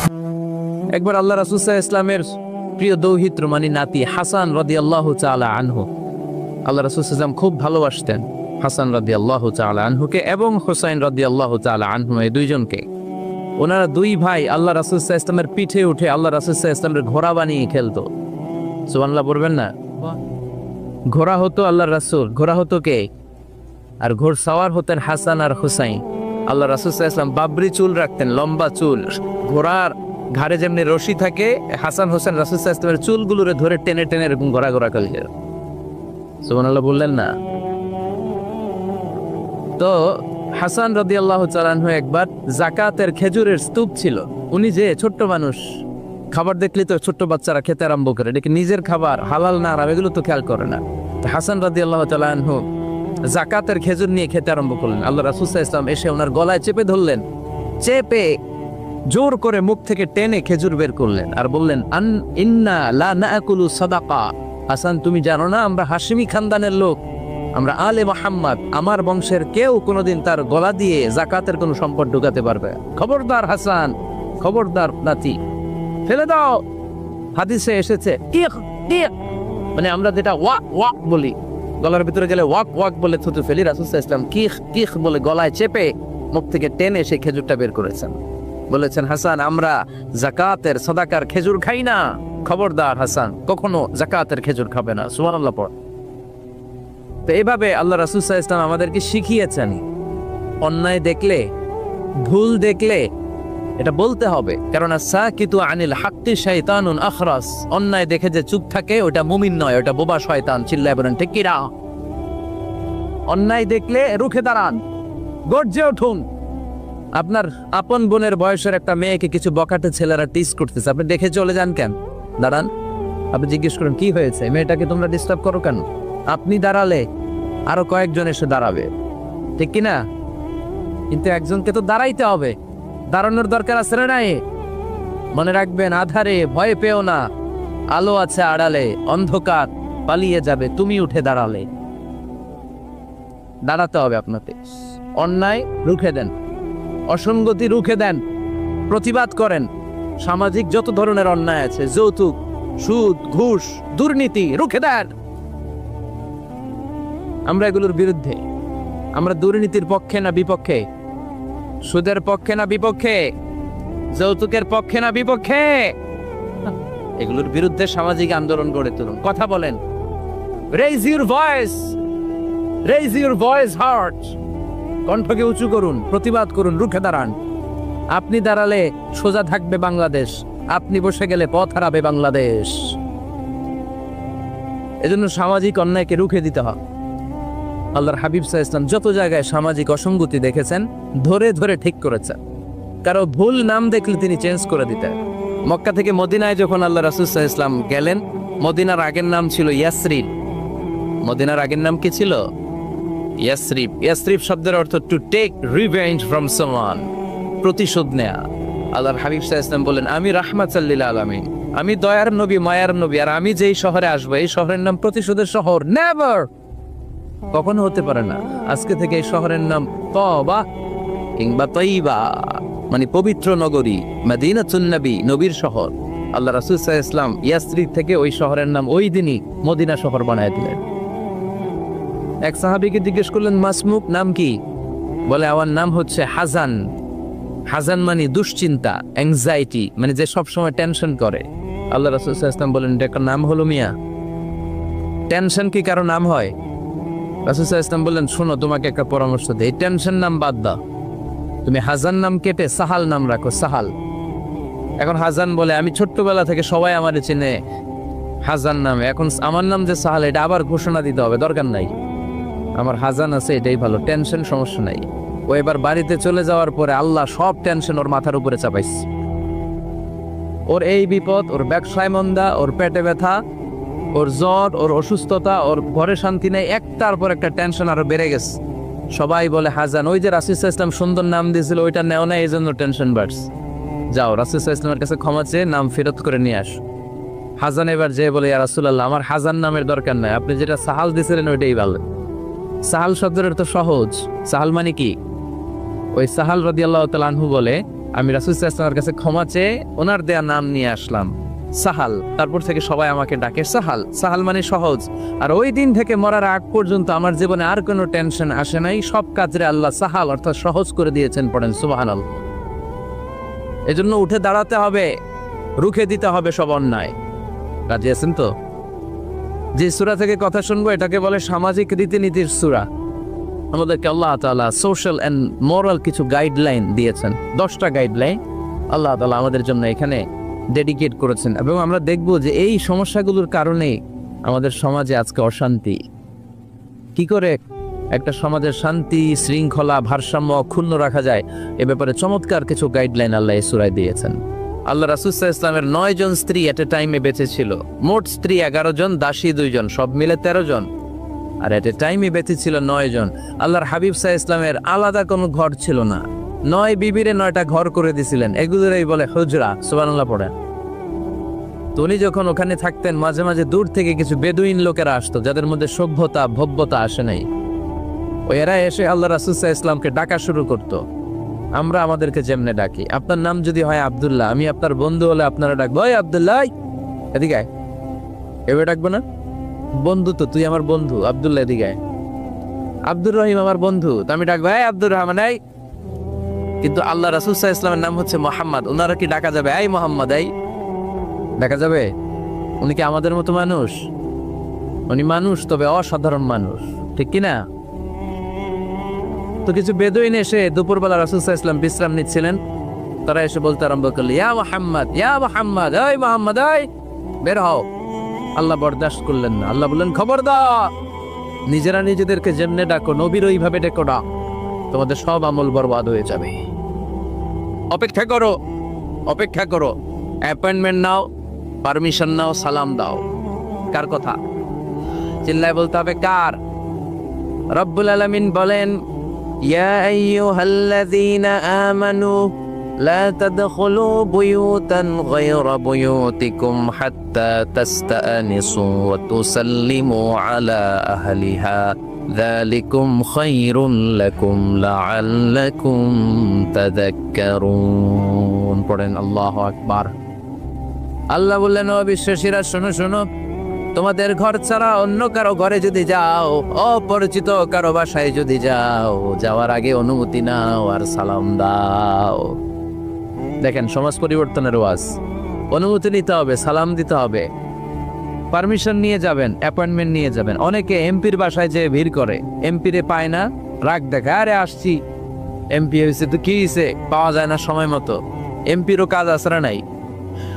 একবার আল্লাহ রাসূল সাল্লাল্লাহু আলাইহি ইসলামের প্রিয় দৌহিত্র মানে নাতি হাসান রাদিয়াল্লাহু তাআলা আনহু, আল্লাহ রাসূল সাল্লাল্লাহু আলাইহি ওয়াসাল্লাম খুব ভালোবাসতেন হাসান রাদিয়াল্লাহু তাআলা আনহুকে এবং হুসাইন রাদিয়াল্লাহু তাআলা আনহু, এই দুইজনকে। ওনারা দুই ভাই আল্লাহ রাসূল সাল্লাল্লাহু আলাইহি ইসলামের পিঠে উঠে আল্লাহ রাসূল সাল্লাল্লাহু আলাইহি ইসলামের ঘোড়া বানিয়ে খেলতো। সুবহানাল্লাহ বলবেন না? ঘোড়া হতো আল্লাহর রাসূল, ঘোড়া হতো কে? আর ঘোড়সাওয়ার হতেন হাসান আর হুসাইন। আল্লাহ রাসূল সাল্লাল্লাহু আলাইহি ওয়াসাল্লাম বাবরি চুল রাখতেন, লম্বা চুল। ঘোড়ার ঘাড়ে যেমনি রশি থাকে, হাসান হোসেন রাসূল সাল্লাল্লাহু আলাইহি ওয়াসাল্লামের চুলগুলোরে ধরে টেনে টেনে এরকম ঘোরা ঘোরা করে। সুবহানাল্লাহ বললেন না? তো হাসান রাদিয়াল্লাহু তাআলা আনহু একবার যাকাতের খেজুরের স্তূপ ছিল, উনি যে ছোট্ট মানুষ, খাবার দেখলে তো ছোট্ট বাচ্চারা খেতে আরম্ভ করে, এটা নিজের খাবার হালাল না হারাম এগুলো তো খেয়াল করে না। তো হাসান রাদিয়াল্লাহু তাআলা আনহু যাকাতের খেজুর নিয়ে খেতে আরম্ভ করলেন। আল্লাহ রাসূল সাল্লাল্লাহু আলাইহি ওয়াসাল্লাম এসে ওনার গলায় চেপে ধরলেন, চেপে জোর করে মুখ থেকে টেনে খেজুর বের করলেন আর বললেন, আন ইন্না লা নাকুলু সাদাকা। হাসান, তুমি জানো না আমরা হাশিমি খানদানের লোক, আমরা আলে মুহাম্মদ, আমার বংশের কেউ কোনোদিন তার গলা দিয়ে যাকাতের কোনো সম্পদ ঢুকাতে পারবে? খবরদার হাসান, খবরদার নাতি, ফেলে দাও। হাদিসে এসেছে কিক কিক, মানে আমরা যেটা ওয়াক ওয়াক বলি, গলার ভিতরে গেলে ওয়াক ওয়াক বলে থুতু ফেলি, রাসূল সাল্লাল্লাহু আলাইহি ওয়াসাল্লাম কিক কিক বলে গলায় চেপে মুখ থেকে টেনে সেই খেজুরটা বের করেছেন। বলেছেন, হাসান আমরা যাকাতের সাদাকার খেজুর খাই না, খবরদার হাসান, কখনো যাকাতের খেজুর খাবে না। সুবহানাল্লাহ পড়। তো এইভাবে আল্লাহ রাসূল সাল্লাল্লাহু আলাইহি ওয়াসাল্লাম আমাদেরকে শিখিয়েছেন, অন্যায় দেখলে, ভুল দেখলে এটা বলতে হবে, কারণ সাকিতু আনিল হাক্কি শাইতানুন আখরাস, অন্যায় দেখে যে চুপ থাকে ওটা মুমিন নয়, ওটা বোবা শয়তান। চিল্লায় বলেন ঠিক কি না? অন্যায় দেখলে রুখে দাঁড়ান, গর্জে উঠুন। আপনার আপন বোনের বয়সের একটা মেয়েকে কিছু বখাটে ছেলেরা টিস করতেছে, আপনি দেখে চলে যান কেন? দাঁড়ান, আপনি জিজ্ঞেস করেন কি হয়েছে, মেয়েটাকে তোমরা ডিস্টার্ব করো কেন? আপনি দাঁড়ালে আরো কয়েকজন এসে দাঁড়াবে, ঠিক কিনা? কিন্তু একজনকে তো দাঁড়াইতে হবে, দাঁড়ানোর দরকার আছে না নাই? মনে রাখবেন, আধারে ভয় পেও না, আলো আছে আড়ালে, অন্ধকার পালিয়ে যাবে তুমি উঠে দাঁড়ালে। দাঁড়াতে হবে আপনাকে। অন্যায় রুখে দেন, অসঙ্গতি রুখে দেন, প্রতিবাদ করেন। সামাজিক যত ধরনের অন্যায় আছে, যৌতুক, সুদ, ঘুষ, দুর্নীতি, রুখে দেন। আমরা এগুলোর বিরুদ্ধে। আমরা দুর্নীতির পক্ষে না বিপক্ষে? সুদের পক্ষে না বিপক্ষে? যৌতুকের পক্ষে না বিপক্ষে? এগুলোর বিরুদ্ধে সামাজিক আন্দোলন গড়ে তুলুন, কথা বলেন। Raise your voice, raise your voice hard, কণ্ঠকে উঁচু করুন, প্রতিবাদ করুন, রুখে দাঁড়ান। আপনি দাঁড়ালে সোজা থাকবে বাংলাদেশ, আপনি বসে গেলে পথ হারাবে বাংলাদেশ। এজন্য সামাজিক অন্যায়কে রুখে দিতে হয়। আল্লাহর হাবিব সাল্লাল্লাহু আলাইহি ওয়াসাল্লাম যত জায়গায় সামাজিক অসঙ্গতি দেখেছেন, ধরে ধরে ঠিক করেছেন। কারো ভুল নাম দেখলে তিনি চেঞ্জ করে দিতেন। মক্কা থেকে মদিনায় যখন আল্লাহ রাসূল সাল্লাল্লাহু আলাইহি ওয়াসাল্লাম গেলেন, মদিনার আগের নাম ছিল ইয়াসরিব। মদিনার আগের নাম কি ছিল? ইয়াসরিব। ইয়াসরিব শব্দের অর্থ to take revenge from someone, প্রতিশোধ নেয়া। আল্লাহর হাবিব সাল্লাল্লাহু আলাইহি ওয়াসাল্লাম বলেন, আমি রাহমাতাল লিল আলামিন, আমি দয়ার নবী, মায়ার নবী, আর আমি যেই শহরে আসবো এই শহরের নাম প্রতিশোধের শহর। নেভার, কখনো হতে পারে না। আজকে থেকে এই শহরের নাম তওবা কিংবা তয়্যিবা, মানে পবিত্র নগরী, মদিনাতুন নবী, নবীর শহর। আল্লাহ রাসূল সাল্লাল্লাহু আলাইহি ওয়াসাল্লাম ইয়াসরিব থেকে ওই শহরের নাম ওই দিনই মদিনা শহর বানায় দিলেন। এক সাহাবীকে জিজ্ঞেস করলেন, মাসমুক, নাম কি? বলে, আমার নাম হচ্ছে হাজান। হাজান মানে দুশ্চিন্তা, অ্যাংজাইটি, মানে যে সব সময় টেনশন করে। আল্লাহ রাসূল সাল্লাল্লাহু আলাইহি ওয়াসাল্লাম বলেন, এটার নাম হলো মিয়া? টেনশন কি কারো নাম হয়? রাসূল সাল্লাল্লাহু আলাইহি ওয়াসাল্লাম বললেন, শোনো, তোমাকে একটা পরামর্শ দেই, টেনশন নাম বাদ দাও, তুমি হাজান নাম কেটে সাহাল নাম রাখো, সাহাল। এখন হাজান বলে, আমি ছোট্টবেলা থেকে সবাই আমারে চেনে হাজান নামে, এখন আমার নাম যে সাহাল, এটা আবার ঘোষণা দিতে হবে, দরকার নাই। আমার হাজান আছে, এটাই ভালো, টেনশন, সমস্যা নাই। ও এবার বাড়িতে চলে যাওয়ার পরে আল্লাহ সব টেনশন ওর মাথার উপরে চাপাইছে। ওর এই বিপদ, ওর ব্যবসায় মন্দা, ওর পেটে ব্যথা, ওর জ্বর, ওর অসুস্থতা, ওর ঘরে শান্তি নেই, একটার পর একটা টেনশন আরো বেড়ে গেছে। সবাই বলে হাজান, ওই যে রাসূল সাল্লাল্লাহু আলাইহি ওয়াসাল্লাম সুন্দর নাম দিয়েছিল ওইটা নেও না, এই জন্য টেনশন বাড়ছে। যাও রাসূল সাল্লাল্লাহু আলাইহি ওয়াসাল্লামের কাছে ক্ষমা চেয়ে নাম ফেরত করে নিয়ে আসো। হাজান এবার যে বলে, ইয়া রাসূলুল্লাহ, আমার হাজান নামের দরকার নাই, আপনি যেটা সাহাল দিয়েছিলেন ওইটাই ভালো। সাহাল শব্দের তো সহজ। সাহাল মানে কি? ওই সাহাল রাদিয়াল্লাহু তাআলা আনহু বলে, আমি রাসূল সাল্লাল্লাহু আলাইহি ওয়াসাল্লামের কাছে ক্ষমা চেয়ে ওনার দেয়া নাম নিয়ে আসলাম, সাহাল। তারপর থেকে সবাই আমাকে ডাকে সাহাল। সাহাল মানে সহজ। আর ওই দিন থেকে মরার আগ পর্যন্ত আমার জীবনে আর কোনো টেনশন আসে নাই। সব কাজে আল্লাহ সাহাল অর্থাৎ সহজ করে দিয়েছেন। পড়েন সুবহানাল্লাহ। এজন্য উঠে দাঁড়াতে হবে, রুখে দিতে হবে সব অন্যায়। রাজি আছেন তো? যে সূরা থেকে কথা শুনবো এটাকে বলে সামাজিক রীতিনীতির সূরা। আমাদেরকে আল্লাহ তাআলা সোশ্যাল এন্ড মোরাল কিছু গাইডলাইন দিয়েছেন। 10টা গাইডলাইন আল্লাহ তাআলা আমাদের জন্য এখানে ডেডিকেট করেছেন। এবং আমরা দেখব যে এই সমস্যাগুলোর কারণে আমাদের সমাজে আজকে অশান্তি। কি করে একটা সমাজের শান্তি, শৃঙ্খলা, ভারসাম্য অক্ষুণ্ণ রাখা যায়, এ ব্যাপারে চমৎকার কিছু গাইডলাইন আল্লাহ এই সূরায় দিয়েছেন। আল্লাহ রাসূল সাল্লাল্লাহু আলাইহি ওয়াসাল্লামের 9 জন স্ত্রী এট এ টাইমে বেঁচে ছিল। মোট স্ত্রী 11 জন, দাসী 2 জন, সব মিলে 13 জন। আর এট এ টাইমে বেঁচে ছিল 9 জন। আল্লাহর হাবিব সাল্লাল্লাহু আলাইহি ওয়াসাল্লামের আলাদা কোনো ঘর ছিল না। 9 বিবিরে 9টা ঘর করে দিয়েছিলেন। এগুলোরই বলে হুজরা। সুবহানাল্লাহ পড়ে। তো উনি যখন ওখানে থাকতেন, মাঝে মাঝে দূর থেকে কিছু বেদুইন লোকেরা আসতো, যাদের মধ্যে সভ্যতা ভব্যতা আসে নাই। এরা এসে আল্লাহ রাসূল সাল্লাল্লাহু আলাইহি ওয়াসাল্লামকে ডাকা শুরু করতো। আমরা আমাদেরকে যেমনে ডাকি, আপনার নাম যদি হয় আব্দুল্লাহ, আমি আপনার বন্ধু হলে আপনারা ডাকবো ওই আব্দুল্লাহ, এদিকে আয়। এভাবে ডাকবো না? বন্ধু তো, তুই আমার বন্ধু আব্দুল্লাহ, এদিকে আয়। আব্দুর রহিম আমার বন্ধু, তো আমি ডাকবো এই আব্দুর রহমান এই। কিন্তু আল্লাহ রাসূল সাল্লাল্লাহু আলাইহি ওয়াসাল্লামের নাম হচ্ছে মুহাম্মদ, ওনারা কি ডাকা যাবে এই মুহাম্মদ এই? দেখা যাবে? উনি কি আমাদের মতো মানুষ? উনি মানুষ, তবে অসাধারণ মানুষ, ঠিক কিনা? তো কিছু বেদুইন এসে দুপুরবেলা রাসূল সাল্লাল্লাহু আলাইহি ওয়াসাল্লাম বিশ্রাম নিচ্ছিলেন। তারা এসে বলতে আরম্ভ করলো, ইয়া মুহাম্মদ, ইয়া মুহাম্মদ, এই মুহাম্মদ এই, বের হও। আল্লাহ বরদাস্ত করলেন না। আল্লাহ বললেন, খবরদার, নিজেরা নিজেদেরকে যেমনে ডাকো নবীর ওইভাবে ডেকো না, তোমাদের সব আমল বরবাদ হয়ে যাবে। অপেক্ষা করো, অপেক্ষা করো, অ্যাপয়েন্টমেন্ট নাও, পারমিশন নাও, সালাম দাও। কার কথা? চিল্লায় বলতে হবে কার? রব্বুল আলামিন বলেন, ইয়া আইয়ুহাল্লাযীনা আমানু লা তাদখুলু বুয়ুতান গায়রা বুয়ুতিকুম হাত্তা তাস্তানিসু ওয়া তুসাল্লিমু আলা আহলিহা যালিকুম খায়রুন লাকুম লাআল্লাকুম তাযাক্কারুন। পড়েন আল্লাহু আকবার। আল্লাহ বললেন, ও বিশ্বাসীরা শোনো শোনো, তোমাদের ঘর ছাড়া অন্য কারো ঘরে যদি যাও, অপরিচিত কারো বাসায় যদি যাও, যাওয়ার আগে অনুমতি নাও আর সালাম দাও। দেখেন সমাজ পরিবর্তনের ওয়াজ। অনুমতি নিতে হবে, সালাম দিতে হবে, পারমিশন নিয়ে যাবেন, অ্যাপয়েন্টমেন্ট নিয়ে যাবেন। অনেকে এমপির বাসায় যেয়ে ভিড় করে, এমপি রে পায় না, রাগ দেখা, আরে আসছি এমপি হয়েছে তো কি হয়েছে, পাওয়া যায় না সময় মতো। এমপিরও কাজ আসরা নাই,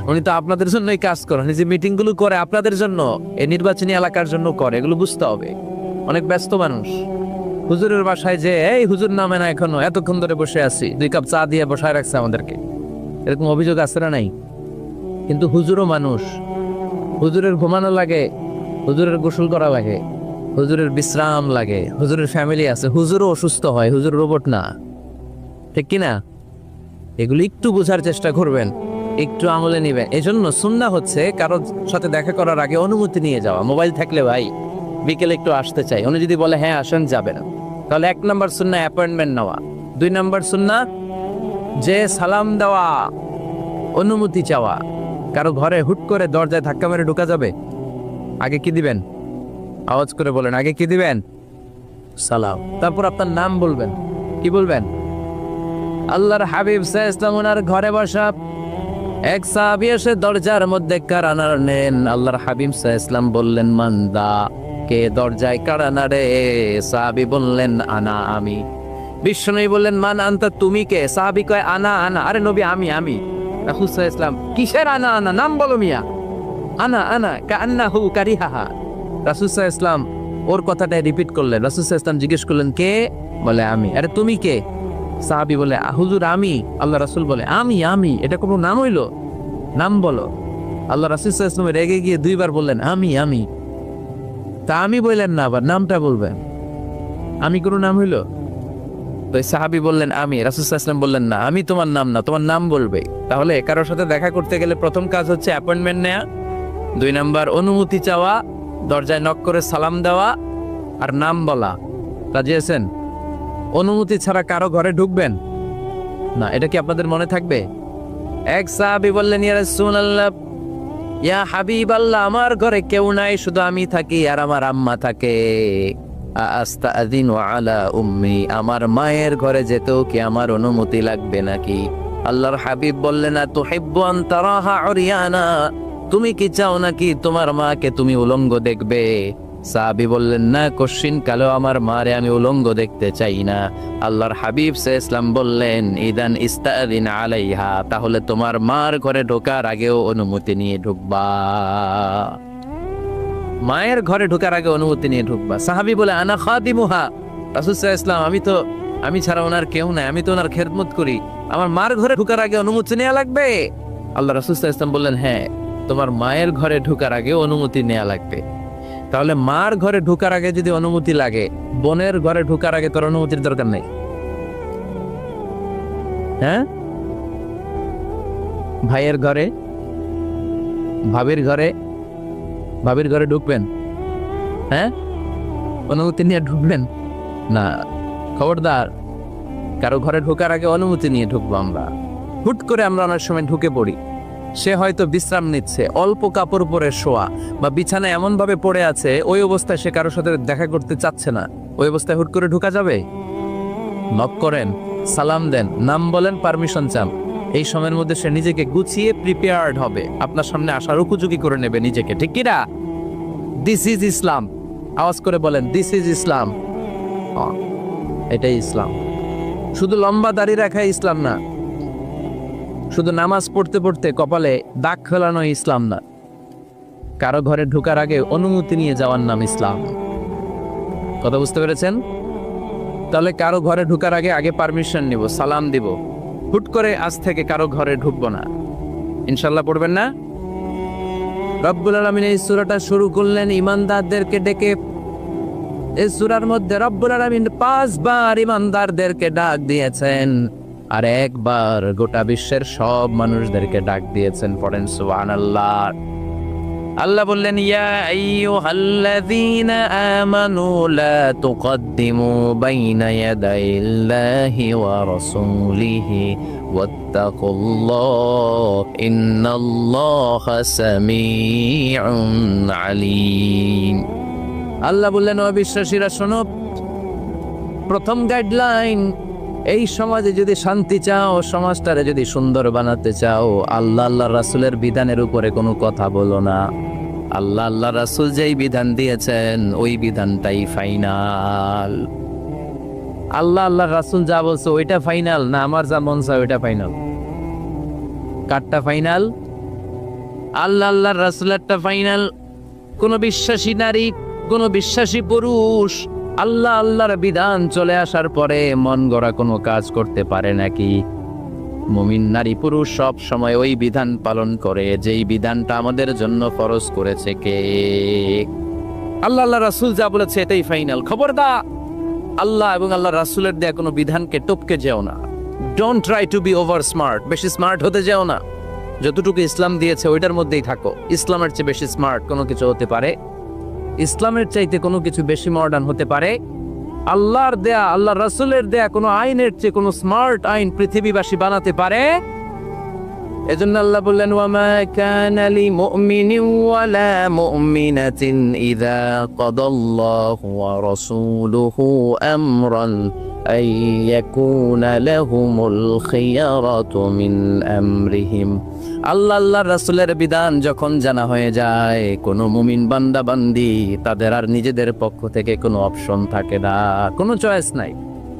উনি তো আপনাদের জন্যই কাজ করেন। যে মিটিং গুলো করে আপনাদের জন্য, এই নির্বাচনী এলাকার জন্য করে, এগুলো বুঝতে হবে। অনেক ব্যস্ত মানুষ। হুজুরের বাসায় যে এই হুজুর নামে না, এখনো এতক্ষণ ধরে বসে আছি, 2 কাপ চা দিয়ে বসায় রাখছে আমাদেরকে, এরকম অভিযোগ আছে না নাই? কিন্তু হুজুরও মানুষ, হুজুরের ঘুমানো লাগে, হুজুরের গোসল করা লাগে, হুজুরের বিশ্রাম লাগে, হুজুরের ফ্যামিলি আছে, হুজুরও অসুস্থ হয়, হুজুর রোবট না, ঠিক কিনা? এগুলো একটু বোঝার চেষ্টা করবেন, একটু আমলে নিবেন। এজন্য সুন্নাহ হচ্ছে কারোর সাথে দেখা করার আগে অনুমতি নিয়ে যাওয়া। মোবাইল থাকলে ভাই বিকেলে একটু আসতে চাই, উনি যদি বলে হ্যাঁ আসেন, যাবে না, তাহলে 1 নম্বর সুন্নাহ অ্যাপয়েন্টমেন্ট নেওয়া। 2 নম্বর সুন্নাহ যে সালাম দেওয়া, অনুমতি চাওয়া। কারো ঘরে হুট করে দরজায় ধাক্কা মেরে ঢোকা যাবে? আগে কি দিবেন? আওয়াজ করে বলেন, আগে কি দিবেন? সালাম। তারপর আপনার নাম বলবেন। কি বলবেন? আল্লাহর হাবিব সাল্লাল্লাহু আলাইহি ওয়াসাল্লাম ওনার ঘরে বসা এক সাহাবী এসে দরজার মধ্যে কারানা নেন। আল্লাহর হাবিব সাল্লাল্লাহু আলাইহি ওয়াসাল্লাম বললেন, মান্দা, কে দরজায় কারানা রে? সাহাবী বললেন, আনা, আমি। বিশ্বনবী বললেন, মান আনতা, তুমি কে? সাহাবী কয়, আনা আনা। আরে নবী, আমি আমি। রাসূল সাল্লাল্লাহু আলাইহি ওয়াসাল্লাম, কিসের আনা আনা? নাম বলো মিয়া। আনা আনা কান্নাহু কারিহাহা। রাসূল সাল্লাল্লাহু আলাইহি ওয়াসাল্লাম ওর কথাটাই রিপিট করলেন। রাসূল সাল্লাল্লাহু আলাইহি ওয়াসাল্লাম জিজ্ঞেস করলেন, কে? বলে, আমি। আরে তুমি কে? সাহাবী বলে, হুজুর আমি। আল্লাহ রাসূল বলে, আমি আমি, এটা কোনো নাম হইলো? নাম বলো। আল্লাহ রাসূল সাল্লাল্লাহু আলাইহি ওয়াসাল্লাম রেগে গিয়ে 2 বার বললেন, আমি আমি। তা আমি বললেন না, আবার নামটা বলবেন। আমি কোনো নাম হইলো? তো সাহাবী বললেন, আমি। রাসূল সাল্লাল্লাহু আলাইহি ওয়াসাল্লাম বললেন, না, আমি তোমার নাম না, তোমার নাম বলবে। তাহলে কারোর সাথে দেখা করতে গেলে প্রথম কাজ হচ্ছে অ্যাপয়েন্টমেন্ট নেওয়া, 2 নাম্বার অনুমতি চাওয়া, দরজায় নক করে সালাম দেওয়া, আর নাম বলা। রাজি আছেন? অনুমতি ছাড়া কারো ঘরে ঢুকবেন? না, এটা কি আপনাদের মনে থাকবে? এক সাহাবী বললেন, ইয়া রাসূলুল্লাহ, ইয়া হাবিবাল্লাহ, আমার ঘরে কেউ নাই, শুধু আমি থাকি আর আমার আম্মা থাকে। আস্তাযিনু আলা উম্মি, আমার মায়ের ঘরে যেতেও কি আমার অনুমতি লাগবে নাকি? আল্লাহর হাবিব বললেন, তুহিব্বু আন তারাহা উরিয়ানা, তুমি কি চাও নাকি তোমার মাকে তুমি উলঙ্গ দেখবে? সাহাবী বললেন, না, কশিন কালো আমার মারে আমি উলঙ্গ দেখতে চাই না। আল্লাহর হাবিব সাল্লাল্লাহু আলাইহি ওয়াসাল্লাম বললেন, ইদান ইস্তাযিন আলাইহা, তাহলে তোমার মার ঘরে ঢোকার আগেও অনুমতি নিয়ে ঢুকবা। মায়ের ঘরে ঢোকার আগে অনুমতি নিয়ে ঢুকবা। সাহাবী বলে, আনা খাদিমুহা, রাসূল সাল্লাল্লাহু আলাইহি ওয়াসাল্লাম, আমি ছাড়া ওনার কেউ নাই, আমি তো ওনার খেদমত করি, আমার মার ঘরে ঢোকার আগে অনুমতি নেওয়া লাগবে? আল্লাহ রাসূল সাল্লাল্লাহু আলাইহি ওয়াসাল্লাম বললেন, হ্যাঁ, তোমার মায়ের ঘরে ঢোকার আগে অনুমতি নেওয়া লাগবে। তাহলে মার ঘরে ঢোকার আগে যদি অনুমতি লাগে, বোনের ঘরে ঢোকার আগে তোর অনুমতির দরকার নেই? হ্যাঁ, ভাইয়ের ঘরে, ভাবির ঘরে ঢুকবেন? হ্যাঁ, অনুমতি নিয়ে ঢুকবেন না? খবরদার, কারো ঘরে ঢোকার আগে অনুমতি নিয়ে ঢুকবো আমরা। হুট করে আমরা অনেক সময় ঢুকে পড়ি, সে হয়তো বিশ্রাম নিচ্ছে, অল্প কাপড় পরে শোয়া, বা বিছানায় এমন ভাবে পড়ে আছে, ওই অবস্থায় সে কারোর সাথে দেখা করতে চাচ্ছে না, ওই অবস্থায় হুট করে ঢোকা যাবে? নক করেন, সালাম দেন, নাম বলেন, পারমিশন চান। এই সময়ের মধ্যে সে নিজেকে গুছিয়ে প্রিপেয়ার্ড হবে, আপনার সামনে আসার উপযোগী করে নেবে নিজেকে, ঠিক কিনা? দিস ইজ ইসলাম। আওয়াজ করে বলেন, দিস ইজ ইসলাম। এটাই ইসলাম। শুধু লম্বা দাড়ি রাখাই ইসলাম না, শুধু নামাজ পড়তে পড়তে কপালে দাগ ফেলানো ইসলাম না, কারো ঘরে ঢোকার আগে অনুমতি নিয়ে যাওয়ার নাম ইসলাম। কথা বুঝতে পেরেছেন? তাহলে কারো ঘরে ঢোকার আগে আগে পারমিশন নিব, সালাম দিব। হুট করে আজ থেকে কারো ঘরে ঢুকবো না, ইনশাল্লাহ। পড়বেন না? রব্বুল আলামিন এই সূরাটা শুরু করলেন ঈমানদারদেরকে ডেকে। এই সূরার মধ্যে রব্বুল আলামিন 5 বার ঈমানদারদেরকে ডাক দিয়েছেন, আর একবার গোটা বিশ্বের সব মানুষদেরকে ডাক দিয়েছেন। পড়েন সুবহানাল্লাহ। আল্লাহ বললেন, ইয়া আইয়ুহাল্লাযীনা আমানু লা তুকদ্দিমু বাইনা ইয়াদাইল্লাহি ওয়া রাসূলিহি ওয়াত্তাকুল্লাহ ইন্নাল্লাহা সামিউন আলীম। আল্লাহ বললেন, ও বিশ্বাসীরা শোনো, প্রথম গাইডলাইন, এই সমাজে যদি শান্তি চাও, সমাজটারে যদি সুন্দর বানাতে চাও, আল্লাহ রাসূলের বিধানের উপরে কোনো কথা বলো না। আল্লাহ রাসূল যেই বিধান দিয়েছেন ওই বিধানটাই ফাইনাল। আল্লাহ রাসূল যা বলছে ওইটা ফাইনাল না, আমার যা মন চায় ওইটা ফাইনাল? কারটা ফাইনাল? আল্লাহ রাসূলেরটা ফাইনাল। কোন বিশ্বাসী নারী, কোন বিশ্বাসী পুরুষ আল্লাহর বিধান চলে আসার পরে মন গড়া কোনো কাজ করতে পারে নাকি? মুমিন নারী পুরুষ সব সময় ওই বিধান পালন করে যেই বিধানটা আমাদের জন্য ফরজ করেছে কে? আল্লাহ রাসূল যা বলেছে এটাই ফাইনাল। খবরদার, আল্লাহ এবং আল্লাহ রাসূলের দেয়া কোনো বিধানকে টপকে যেও না। Don't try to be over smart, বেশি স্মার্ট হতে যেও না। যতটুকু ইসলাম দিয়েছে ওইটার মধ্যেই থাকো। ইসলামের চেয়ে বেশি স্মার্ট কোনো কিছু হতে পারে? ইসলামের চাইতে কোনো কিছু বেশি মডার্ন হতে পারে? আল্লাহর দেয়া, আল্লাহ রাসূলের দেয়া কোনো আইনের চেয়ে কোনো স্মার্ট আইন পৃথিবীবাসী বানাতে পারে? এজন্য আল্লাহ বললেন, ওয়ামা কানা লিমুমিনিন ওয়ালা মুমিনাতিন ইযা কাদাল্লাহু ওয়া রাসূলুহু আমরান আন ইয়াকুনা লাহুমুল খিয়ারাতু মিন আমরিহিম। আল্লাহ রাসূলের বিধান যখন জানা হয়ে যায়, কোনো মুমিন বান্দা বান্দি তাদের আর নিজেদের পক্ষ থেকে কোনো অপশন থাকে না, কোনো চয়েস নাই।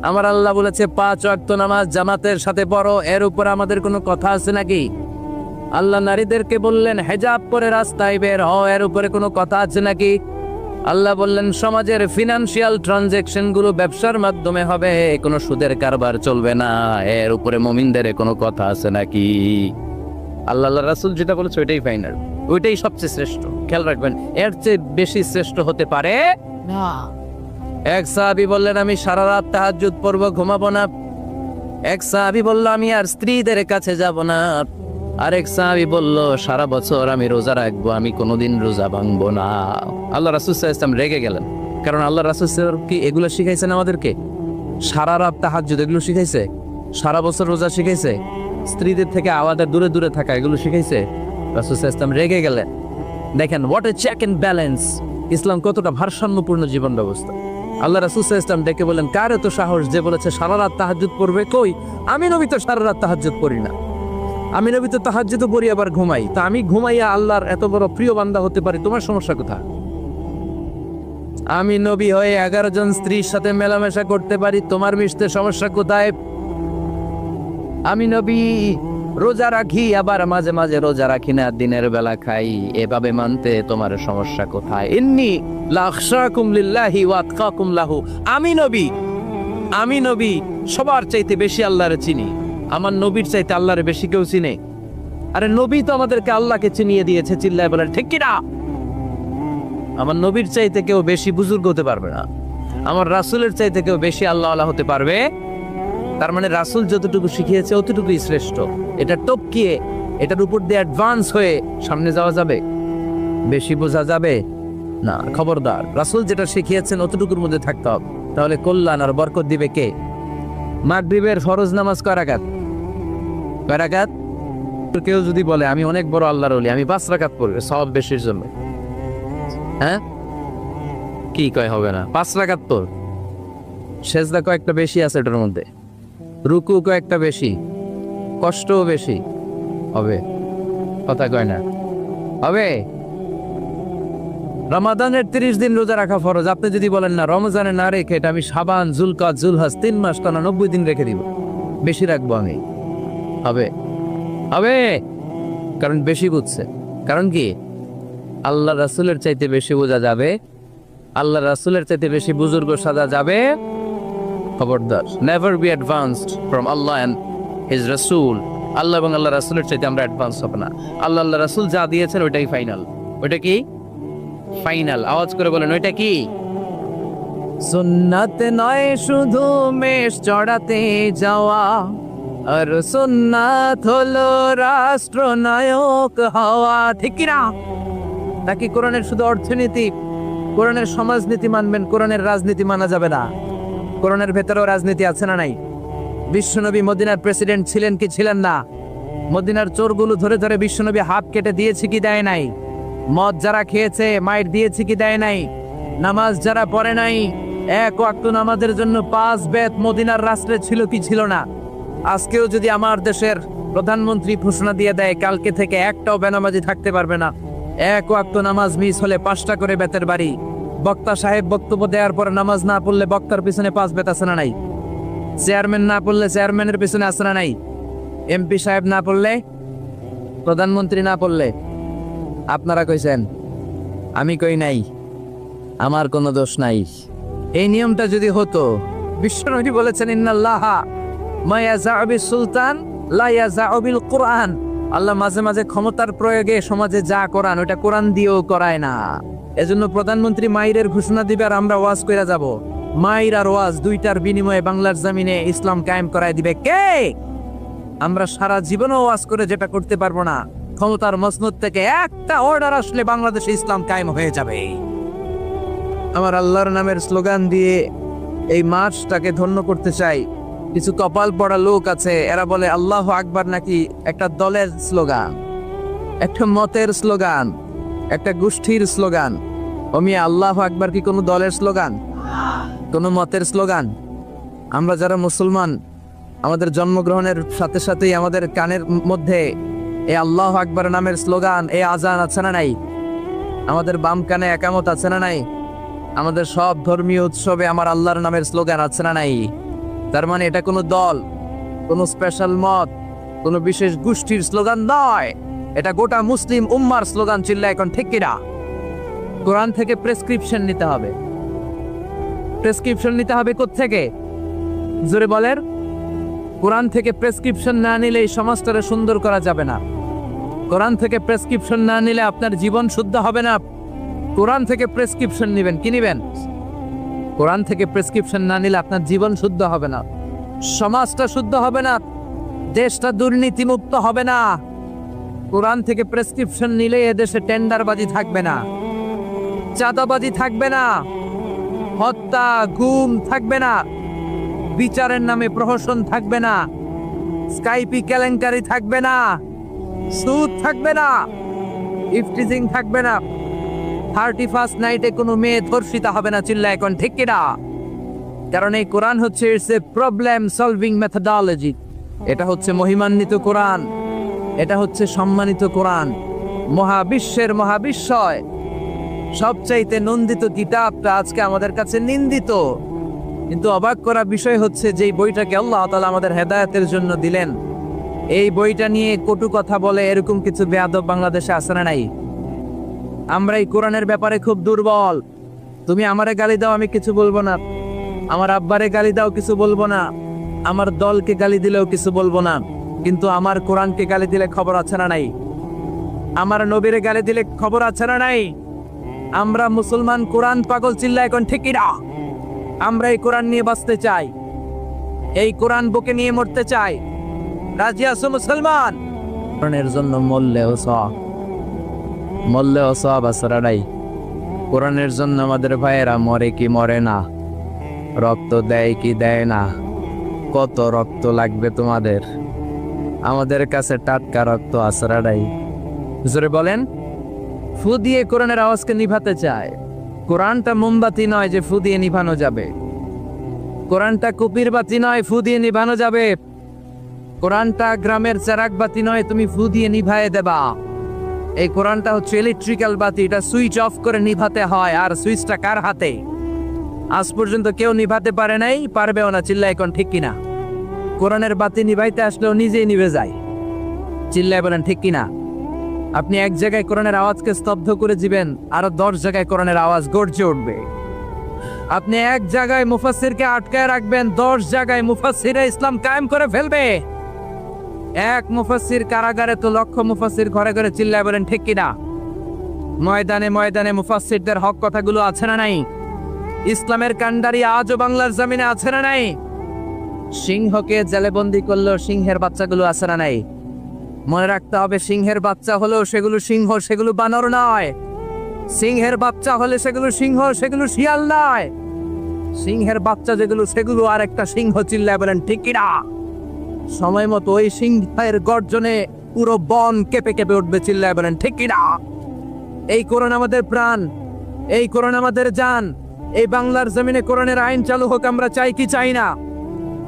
আমার আল্লাহ বলেছে 5 ওয়াক্ত নামাজ জামাতের সাথে পড়ো, এর উপর আমাদের কোনো কথা আছে নাকি? আল্লাহ নারীদেরকে বললেন হিজাব পরে রাস্তায় বের হও, এর উপরে কোনো কথা আছে নাকি? আল্লাহ বললেন সমাজের ফিনান্সিয়াল ট্রানজাকশন গুলো ব্যবসার মাধ্যমে হবে, কোনো সুদের কারবার চলবে না, এর উপরে মুমিনদের কোনো কথা আছে নাকি? আল্লাহ রাসূল যেটা বলেছে ওইটাই ফাইনাল, ওইটাই সবচেয়ে শ্রেষ্ঠ। খেয়াল রাখবেন, এর চেয়ে বেশি শ্রেষ্ঠ হতে পারে না। এক সাহাবী বললেন, আমি সারা রাত তাহাজ্জুদ পড়ব, ঘুমাবো না। এক সাহাবী বলল, আমি আর স্ত্রীদের কাছে যাব না। আরেক সাহাবী বলল, সারা বছর আমি রোজা রাখবো, আমি কোনোদিন রোজা ভাঙবো না। আল্লাহ রাসূল সাল্লাল্লাহু আলাইহি ওয়াসাল্লাম রেগে গেলেন, কারণ আল্লাহ রাসূল কি এগুলো শিখাইছেন আমাদেরকে? সারা রাত তাহাজ্জুদ এগুলো শিখাইছে? সারা বছর রোজা শিখাইছে? স্ত্রীদের থেকে আওয়াজে দূরে দূরে থাকা এগুলো শিখাইছে? রাসূল সাল্লাল্লাহু আলাইহি ওয়াসাল্লাম রেগে গেলেন। দেখেন what a check and balance, Islam কতটা ভারসাম্যপূর্ণ জীবন ব্যবস্থা। আল্লাহ রাসূল সাল্লাল্লাহু আলাইহি ওয়াসাল্লাম ডেকে বলেন, কার এত সাহস যে বলেছে সারা রাত তাহাজ্জুদ পড়বে? কই, আমি নবী তো সারা রাত তাহাজ্জুদ পড়ি না। আমি নবী তো তাহাজ্জুদও পড়ি আবার ঘুমাই। তা আমি ঘুমাইয়া আল্লাহর এত বড় প্রিয় বান্দা হতে পারি, তোমার সমস্যা কোথায়? আমি নবী হয়ে 11 জন স্ত্রীর সাথে মেলামেশা করতে পারি, তোমার মিশতে সমস্যা কোথায়? আমি নবী রোজা রাখি, আবার মাঝে মাঝে রোজা রাখি না, দিনের বেলা খাই, এভাবে মানতে তোমার সমস্যা কোথায়? ইন্নী লাখশাকুম লিল্লাহি ওয়া আতকাকুম লাহু। আমি নবী সবার চাইতে বেশি আল্লাহরে চিনি। আমার নবীর চাইতে আল্লাহরে বেশি কেউ চিনে? আরে নবী তো আমাদেরকে আল্লাহকে চিনিয়ে দিয়েছে, চিল্লায় বলেন ঠিক কিনা? আমার নবীর চাইতে কেউ বেশি বুজুর্গ হতে পারবে না, আমার রাসূলের চাইতে কেউ বেশি আল্লাহওয়ালা হতে পারবে। তার মানে রাসূল যতটুকু শিখিয়েছে অতটুকুই শ্রেষ্ঠ। এটা টপকিয়ে এটার উপর দিয়ে অ্যাডভান্স হয়ে সামনে যাওয়া যাবে? বেশি বোঝা যাবে না। খবরদার, রাসূল যেটা শিখিয়েছেন অতটুকুর মধ্যে থাকতে হবে। তাহলে কল্যাণ আর বরকত দিবে কে? মাগরিবের ফরজ নামাজ কয় রাকাত? কয় রাকাত? কেউ যদি বলে আমি অনেক বড় আল্লাহর ওলি, আমি 5 রাকাত পড়ব সওয়াব বেশির জন্য, হ্যাঁ কি কয় হবে না? 5 রাকাত পড়, সেজদা কয়েকটা বেশি আছে এটার মধ্যে, রুকু কয়েকটা বেশি, কষ্টও বেশি, হবে? কথা কয় না, হবে? রমাদানের 30 দিন রোজা রাখা ফরজ, আপনি যদি বলেন না রমজানে না রেখে এটা আমি শাবান, জুলকাদ, জুলহাজ 3 মাস টানা 90 দিন রেখে দিব, বেশি রাখবো আমি, হবে? হবে, কারণ বেশি বুঝছে। কারণ কি? আল্লাহ রাসূলের চাইতে বেশি বোঝা যাবে, আল্লাহ রাসূলের চাইতে বেশি বুজুর্গ সাজা যাবে। খবরদার, never be advanced from Allah and his রাসূল। আল্লাহ এবং আল্লাহ রাসূলের চাইতে আমরা অ্যাডভান্স হব না। আল্লাহ রাসূল যা দিয়েছেন ওইটাই ফাইনাল। ওইটা কি ফাইনাল? আওয়াজ করে বলেন, ওইটা কি? সুন্নাত নয় শুধু মেষ চড়াতে যাওয়া, আর সুন্নাত হলো রাষ্ট্রনায়ক হওয়া, ঠিক কি না? নাকি কোরআনের শুধু অর্থনীতি, কোরআনের সমাজনীতি মানবেন, কোরআনের রাজনীতি মানা যাবে না? কোরআনের ভেতরেও রাজনীতি আছে না নাই? বিশ্বনবী মদিনার প্রেসিডেন্ট ছিলেন কি ছিলেন না? মদিনার চোরগুলো ধরে ধরে বিশ্বনবী হাত কেটে দিয়েছে কি দেয় নাই? মদ যারা খেয়েছে মাইর দিয়েছে কি দেয় নাই? নামাজ যারা পড়ে নাই, এক ওয়াক্ত নামাজের জন্য 5 বেত মদিনার রাষ্ট্রে ছিল কি ছিল না? আজকেও যদি আমার দেশের প্রধানমন্ত্রী ঘোষণা দিয়ে দেয় কালকে থেকে একটাও বেনামাজি থাকতে পারবে না, এক ওয়াক্ত নামাজ মিস হলে 5টা করে বেতের বাড়ি, বক্তা সাহেব বক্তব্য দেওয়ার পর নামাজ না পড়লে বক্তার পিছনে 5 বেত আছে না নাই? চেয়ারম্যান না পড়লে চেয়ারম্যানের পিছনে আছে না নাই? এমপি সাহেব না পড়লে, প্রধানমন্ত্রী না পড়লে? আপনারা কইছেন, আমি কই নাই, আমার কোনো দোষ নাই। এই নিয়মটা যদি হতো, বিশ্বনবী বলেছেন ইন্নাল্লাহা মা ইয়াযাউ বিস সুলতান লা ইয়াযাউ বিল কুরআন। আল্লাহ মাঝে মাঝে ক্ষমতার প্রয়োগে সমাজে যা করান ওটা কোরআন দিয়েও করায় না। এজন্য প্রধানমন্ত্রী মাইরের ঘোষণা দিবে আর আমরা ওয়াজ কইরা যাব। মাইর আর ওয়াজ দুইটার বিনিময়ে বাংলার জমিনে ইসলাম কায়েম করায় দিবে কে? আমরা সারা জীবনও ওয়াজ করে যেটা করতে পারবো না, ক্ষমতার মসনদ থেকে একটা অর্ডার আসলে বাংলাদেশে ইসলাম কায়েম হয়ে যাবে। আমার আল্লাহর নামের স্লোগান দিয়ে এই মাসটাকে ধন্য করতে চাই। কিছু কপাল পড়া লোক আছে, এরা বলে আল্লাহু আকবার নাকি একটা দলের স্লোগান, একটা মতের স্লোগান, একটা গোষ্ঠীর স্লোগান। ওমি আল্লাহু আকবার কি কোনো দলের স্লোগান, কোনো মতের স্লোগান? আমরা যারা মুসলমান, আমাদের জন্মগ্রহণের সাথে সাথেই আমাদের কানের মধ্যে এই আল্লাহু আকবার নামের স্লোগান, এই আজান আছে না নাই? আমাদের বাম কানে একামত আছে না নাই? আমাদের সব ধর্মীয় উৎসবে আমার আল্লাহর নামের স্লোগান আছে না নাই? তার মানে এটা কোনো দল, কোনো স্পেশাল মত, কোনো বিশেষ গোষ্ঠীর স্লোগান নয়, এটা গোটা মুসলিম উম্মার স্লোগান। চিল্লা এখন ঠিক কিনা? কোরআন থেকে প্রেসক্রিপশন নিতে হবে। প্রেসক্রিপশন নিতে হবে কোত্থেকে? জোরে বলেন। কোরআন থেকে প্রেসক্রিপশন না নিলে এই সমাজটারে সুন্দর করা যাবে না। কোরআন থেকে প্রেসক্রিপশন না নিলে আপনার জীবন শুদ্ধ হবে না। কোরআন থেকে প্রেসক্রিপশন নেবেন, কি নেবেন? কোরআন থেকে প্রেসক্রিপশন না নিলে আপনার জীবন শুদ্ধ হবে না, সমাজটা শুদ্ধ হবে না, দেশটা দুর্নীতিমুক্ত হবে না। কোরআন থেকে প্রেসক্রিপশন নিলে এদেশে টেন্ডারবাজি থাকবে না, চাঁদাবাজি থাকবে না, হত্যা গুম থাকবে না, বিচারের নামে প্রহসন থাকবে না, স্কাইপি কেলেঙ্কারি থাকবে না, সুদ থাকবে না, ইফটিজিং থাকবে না, 31st নাইটে কোনো মেয়ে ধর্ষিতা হবে না। চিল্লা এখন ঠিক কিনা? কারণ এই কোরআন হচ্ছে it's a problem solving methodology. এটা হচ্ছে মহিমান্বিত কোরআন, এটা হচ্ছে সম্মানিত কোরআন, মহাবিশ্বের মহাবিশ্বয় সবচাইতে নন্দিত কিতাবটা আজকে আমাদের কাছে নিন্দিত। কিন্তু অবাক করা বিষয় হচ্ছে যে এই বইটাকে আল্লাহ তাআলা আমাদের হেদায়েতের জন্য দিলেন, এই বইটা নিয়ে কটু কথা বলে এরকম কিছু বেয়াদব বাংলাদেশে আছে না নাই? আমরা এই কোরআনের ব্যাপারে খুব দুর্বল। তুমি আমারে গালি দাও, আমি কিছু বলবো না। আমার আব্বারে গালি দাও, কিছু বলবো না। আমার দলকে গালি দিলেও কিছু বলবো না। কিন্তু আমার কোরআনকে গালি দিলে খবর আছে না নাই? আমার নবীরে গালি দিলে খবর আছে না নাই? আমরা মুসলমান কোরআন পাগল, চিল্লা এখন ঠিক কিনা? আমরা এই কোরআন নিয়ে বাঁচতে চাই, এই কোরআন বুকে নিয়ে মরতে চাই। রাজি আছো মুসলমান? কোরআনের জন্য মরলেও সওয়াব আছে না নাই? কোরআনের জন্য আমাদের ভাইয়েরা মরে কি মরে না, রক্ত দেয় কি দেয় না? কত রক্ত লাগবে তোমাদের? আমাদের কাছে টাটকা রক্ত আছে না নাই? জোরে বলেন। ফু দিয়ে কোরআনের আওয়াজকে নিভাতে চায়। কোরআনটা মোমবাতি নয় যে ফু দিয়ে নিভানো যাবে। কোরআনটা কুপির বাতি নয়, ফু দিয়ে নিভানো যাবে। কোরআনটা গ্রামের চেরাগ বাতি নয়, তুমি ফু দিয়ে নিভায়ে দেবা। এই কোরআনটা হচ্ছে ইলেকট্রিক্যাল বাতি, এটা সুইচ অফ করে নিভাতে হয়। আর সুইচটা কার হাতে? আজ পর্যন্ত কেউ নিভাতে পারে নাই, পারবেও না। চিল্লা এখন ঠিক কিনা? কোরআনের বাতি নিভাইতে আসলেও নিজেই নিভে যায়। চিল্লায় বলেন ঠিক কিনা? আপনি এক জায়গায় কোরআনের আওয়াজকে স্তব্ধ করে দিবেন, আরো 10 জায়গায় কোরআনের আওয়াজ গর্জে উঠবে। আপনি এক জায়গায় মুফাসসিরকে আটকায় রাখবেন, 10 জায়গায় মুফাসসিরে ইসলাম কায়েম করে ফেলবে। এক মুফাসসির কারাগারে তো লক্ষ মুফাসসির ঘরে ঘরে। চিল্লায় বলেন ঠিক কিনা? ময়দানে ময়দানে মুফাসসিরদের হক কথাগুলো আছে না নাই? ইসলামের কান্ডারি আজও বাংলার জমিনে আছে না নাই? সিংহকে জেলেবন্দি করলো, সিংহের বাচ্চাগুলো আছে না নাই? মনে রাখতে হবে, সিংহের বাচ্চা হলেও সেগুলো সিংহ, সেগুলো বানর নয়। সিংহের বাচ্চা হলে সেগুলো সিংহ, সেগুলো শিয়াল নয়। সিংহের বাচ্চা যেগুলো, সেগুলো আর একটা সিংহ। চিল্লায় বলেন ঠিক কিনা? সময় মতো ওই সিংহের গর্জনে পুরো বন কেঁপে কেঁপে উঠবে। চিল্লায় বলেন ঠিক কিনা? এই কোরআন আমাদের প্রাণ, এই কোরআন আমাদের জান। এই বাংলার জমিনে কোরআনের আইন চালু হোক, আমরা চাই কি চাই না?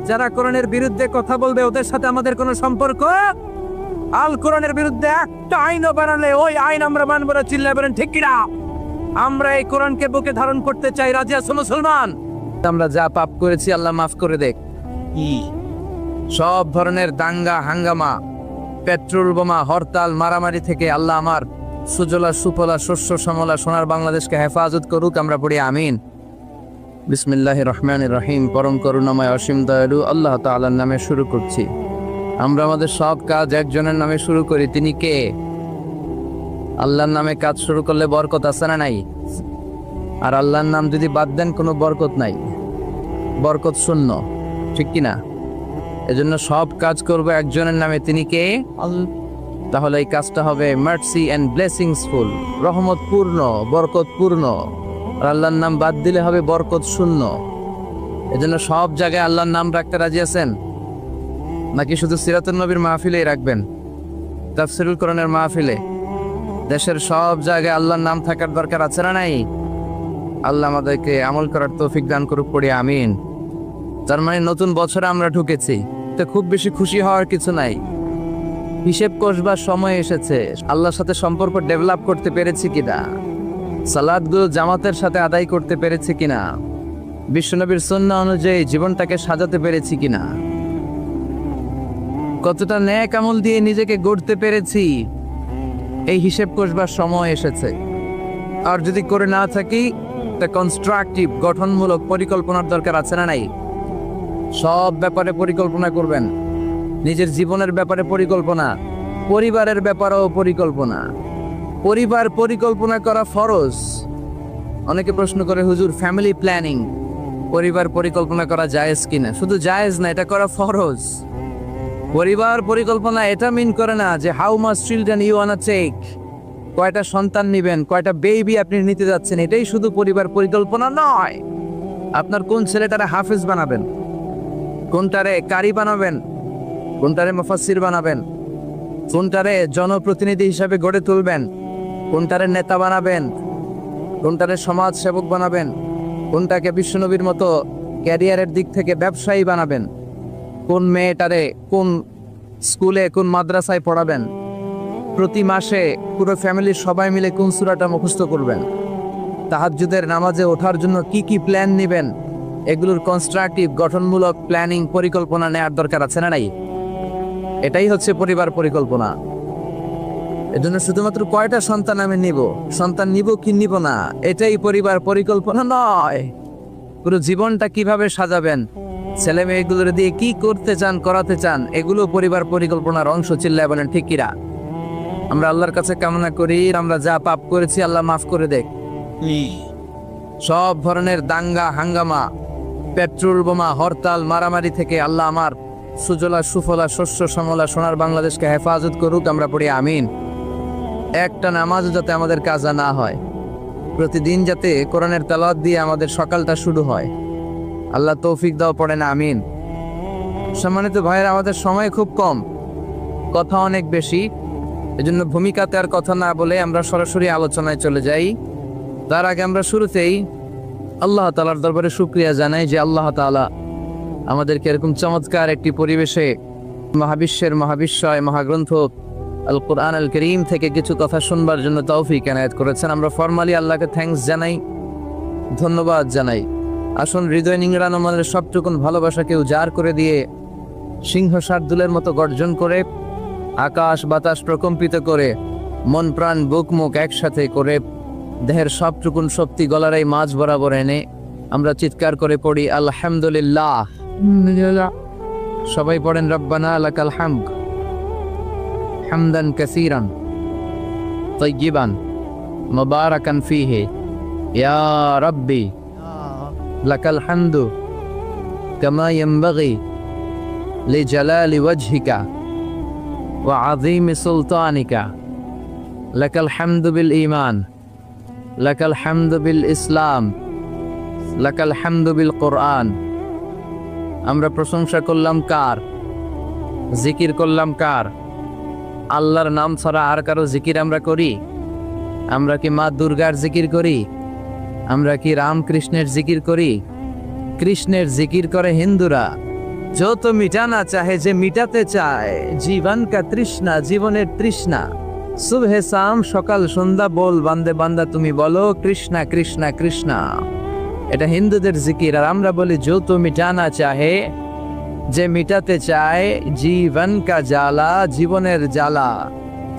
যারা কোরআনের বিরুদ্ধে কথা বলবে ওদের সাথে আমাদের কোনো সম্পর্ক। আল কোরআনের বিরুদ্ধে একটা আইনও বানালে ওই আইন আমরা মানব না। চিল্লায় বলেন ঠিক কিনা? আমরা এই কোরআনকে বুকে ধারণ করতে চাই। রাজি আছো মুসলমান? আমরা যা পাপ করেছি আল্লাহ মাফ করে দেখ। সব ধরনের দাঙ্গা হাঙ্গামা, পেট্রোল বোমা, হরতাল, মারামারি থেকে আল্লাহ আমার সুজলা সুফলা শস্য শ্যামলা সোনার বাংলাদেশকে হেফাজত করুক। আমরা পড়ি আমিন। বিসমিল্লাহির রহমানির রহিম। পরম করুণাময় অসীম দয়ালু আল্লাহ তাআলার নামে শুরু করছি। আমরা আমাদের সব কাজ একজনের নামে শুরু করি। তিনি কে? আল্লাহর নামে কাজ শুরু করলে বরকত আছে না নাই? আর আল্লাহর নাম যদি বাদ দেন কোনো বরকত নাই, বরকত শূন্য। ঠিক কিনা? এজন্য সব কাজ করবো একজনের নামে। তিনি কে? তাহলে এই কাজটা হবে মার্সি এন্ড ব্লেসিংস ফুল, রহমত পূর্ণ, বরকত পূর্ণ। আর আল্লাহর নাম বাদ দিলে হবে বরকত শূন্য। এজন্য সব জায়গায় আল্লাহর নাম রাখতে রাজি আছেন নাকি শুধু সিরাতুন নবীর মাহফিলেই রাখবেন? তাফসীরুল কোরআনের মাহফিলে, দেশের সব জায়গায় আল্লাহর নাম থাকার দরকার আছে না নাই? আল্লাহ আমাদেরকে আমল করার তৌফিক দান করুক, পড়ি আমিন। তার মানে নতুন বছরে আমরা ঢুকেছি, তো খুব বেশি খুশি হওয়ার কিছু নাই। হিসেব কষবার সময় এসেছে। আল্লাহর সাথে সম্পর্ক ডেভেলপ করতে পেরেছি কিনা, সালাতগুলো জামাতের সাথে আদায় করতে পেরেছি কিনা, বিশ্বনবীর সুন্নাহ অনুযায়ী জীবনটাকে সাজাতে পেরেছি কিনা, কতটা নেক আমল দিয়ে নিজেকে গড়তে পেরেছি, এই হিসেব কষবার সময় এসেছে। আর যদি করে না থাকি, তা কনস্ট্রাকটিভ গঠনমূলক পরিকল্পনার দরকার আছে না নাই? সব ব্যাপারে পরিকল্পনা করবেন। নিজের জীবনের ব্যাপারে পরিকল্পনা, পরিবারের ব্যাপারেও পরিকল্পনা। পরিবার পরিকল্পনা করা ফরজ। অনেকে প্রশ্ন করে, হুজুর ফ্যামিলি প্ল্যানিং, পরিবার পরিকল্পনা করা জায়েজ কিনা? শুধু জায়েজ না, এটা করা ফরজ। পরিবার পরিকল্পনা এটা মিন করে না যে how much children you wanna take, কয়টা সন্তান নেবেন, কয়টা বেবি আপনি নিতে যাচ্ছেন, এটাই শুধু পরিবার পরিকল্পনা নয়। আপনার কোন ছেলেটারে হাফেজ বানাবেন, কোনটারে কারি বানাবেন, কোনটারে মুফাসসির বানাবেন, কোনটারে জনপ্রতিনিধি হিসাবে গড়ে তুলবেন, কোনটারে নেতা বানাবেন, কোনটারে সমাজ সেবক বানাবেন, কোনটাকে বিশ্বনবীর মতো ক্যারিয়ারের দিক থেকে ব্যবসায়ী বানাবেন, কোন মেয়েটারে কোন স্কুলে কোন মাদ্রাসায় পড়াবেন, প্রতি মাসে পুরো ফ্যামিলির সবাই মিলে কোন সূরাটা মুখস্থ করবেন, তাহাজ্জুদের নামাজে ওঠার জন্য কি কি প্ল্যান নেবেন, এগুলোর কনস্ট্রাকটিভ গঠনমূলক প্ল্যানিং পরিকল্পনা নেওয়ার দরকার আছে না নাই? এটাই হচ্ছে পরিবার পরিকল্পনা। এজন্য শুধুমাত্র কয়টা সন্তান আমি নিব, সন্তান নিব কি নিব না, এটাই পরিবার পরিকল্পনা নয়। পুরো জীবনটা কিভাবে সাজাবেন, ছেলে মেয়েগুলোর দিয়ে কি করতে চান করাতে চান, এগুলো পরিবার পরিকল্পনার অংশ। চিল্লায় বলেন ঠিক কিনা? আমরা আল্লাহর কাছে কামনা করি আমরা যা পাপ করেছি আল্লাহ মাফ করে দেখ। সব ধরনের দাঙ্গা হাঙ্গামা, পেট্রোল বোমা, হরতাল, মারামারি থেকে আল্লাহ আমার সুজলা সুফলা শস্য শ্যামলা সোনার বাংলাদেশকে হেফাজত করুক। আমরা পড়ি আমিন। একটা নামাজও যাতে আমাদের কাজা না হয়, প্রতিদিন যাতে কোরআনের তেলাওয়াত দিয়ে আমাদের সকালটা শুরু হয়, আল্লাহ তৌফিক দাও, পড়েন আমিন। সম্মানিত ভাইয়েরা, আমাদের সময় খুব কম, কথা অনেক বেশি, এজন্য ভূমিকাতে আর কথা না বলে আমরা সরাসরি আলোচনায় চলে যাই। তার আগে আমরা শুরুতেই আল্লাহ তাআলার দরবারে শুকরিয়া জানাই যে আল্লাহ তাআলা আমাদেরকে এরকম চমৎকার একটি পরিবেশে মহাবিশ্বের মহাবিশ্বয় মহাগ্রন্থ আল কোরআন আল করিম থেকে কিছু কথা শুনবার জন্য তৌফিক এনায়েত করেছেন। আমরা ফরমালি আল্লাহকে থ্যাঙ্কস জানাই, ধন্যবাদ জানাই। আসুন হৃদয় নিংড়ানো মনের সবটুকুন ভালোবাসাকে উজাড় করে দিয়ে সিংহ শার্দুলের মতো গর্জন করে আকাশ বাতাস প্রকম্পিত করে মন প্রাণ বুক মুখ একসাথে করে দেহের সবটুকুন শক্তি গলার এই মাঝ বরাবর এনে আমরা চিৎকার করে পড়ি আলহামদুলিল্লাহ। সবাই পড়েন রব্বানা লাকাল হামদ হামদান কাসীরান তাইয়িবান মুবারাকান ফীহি ইয়া রাব্বি লাকাল হামদু কামা ইয়ানবাগি লিজালালি ওয়াজহিকা ওয়া আযীমি সুলতানিকা লাকাল হামদু বিল ঈমান লাকাল হামদু বিল ইসলাম লাকাল হামদু বিল কোরআন। আমরা প্রশংসা করলাম কার? জিকির করলাম কার? আল্লাহর নাম ছাড়া আর কারো জিকির আমরা করি? আমরা কি মা দুর্গার জিকির করি? আমরা কি রামকৃষ্ণের জিকির করি? কৃষ্ণের জিকির করে হিন্দুরা। जो तो मिटाना चाहे जे मिटाते चाय जीवन का तृष्णा, জীবনের তৃষ্ণা। सुबह शाम সকাল সন্ধ্যা বল বান্দে বান্দা তুমি বলো কৃষ্ণা কৃষ্ণা কৃষ্ণা। এটা হিন্দুদের জিকির। আর আমরা বলি जो तो मिटाना चाहे, যে মিটাতে চায় জীবন কা জ্বালা, জীবনের জ্বালা।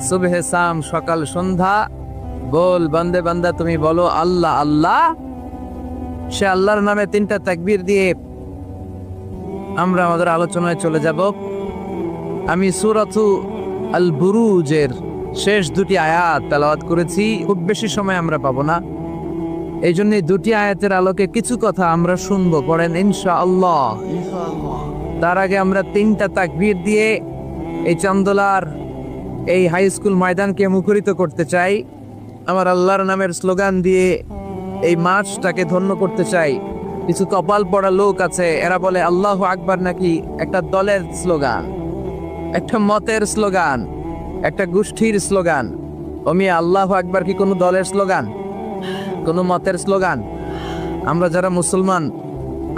সুবহ শাম সকাল সন্ধ্যা বল বান্দে বান্দা তুমি বলো আল্লাহ আল্লাহ। সে আল্লাহর নামে তিনটা তাকবীর দিয়ে আমরা আমাদের আলোচনায় চলে যাব। আমি সূরাতু আল বুরুজের শেষ দুটি আয়াত তেলাওয়াত করেছি, খুব বেশি সময় আমরা পাবো না, এই জন্য দুটি আয়াতের আলোকে কিছু কথা আমরা শুনবো। পড়েন ইনশাআল্লাহ। তার আগে আমরা তিনটা তাকবীর দিয়ে এই চান্দোলার এই হাই স্কুল ময়দানকে মুখরিত করতে চাই। আমার আল্লাহর নামের স্লোগান দিয়ে এই মাঠটাকে ধন্য করতে চাই। কিছু কপাল পড়া লোক আছে, এরা বলে আল্লাহু আকবার নাকি একটা দলের স্লোগান, একটা মতের স্লোগান, একটা গোষ্ঠীর স্লোগান। ওমি আল্লাহু আকবার কি কোনো দলের স্লোগান, কোনো মতের স্লোগান? আমরা যারা মুসলমান,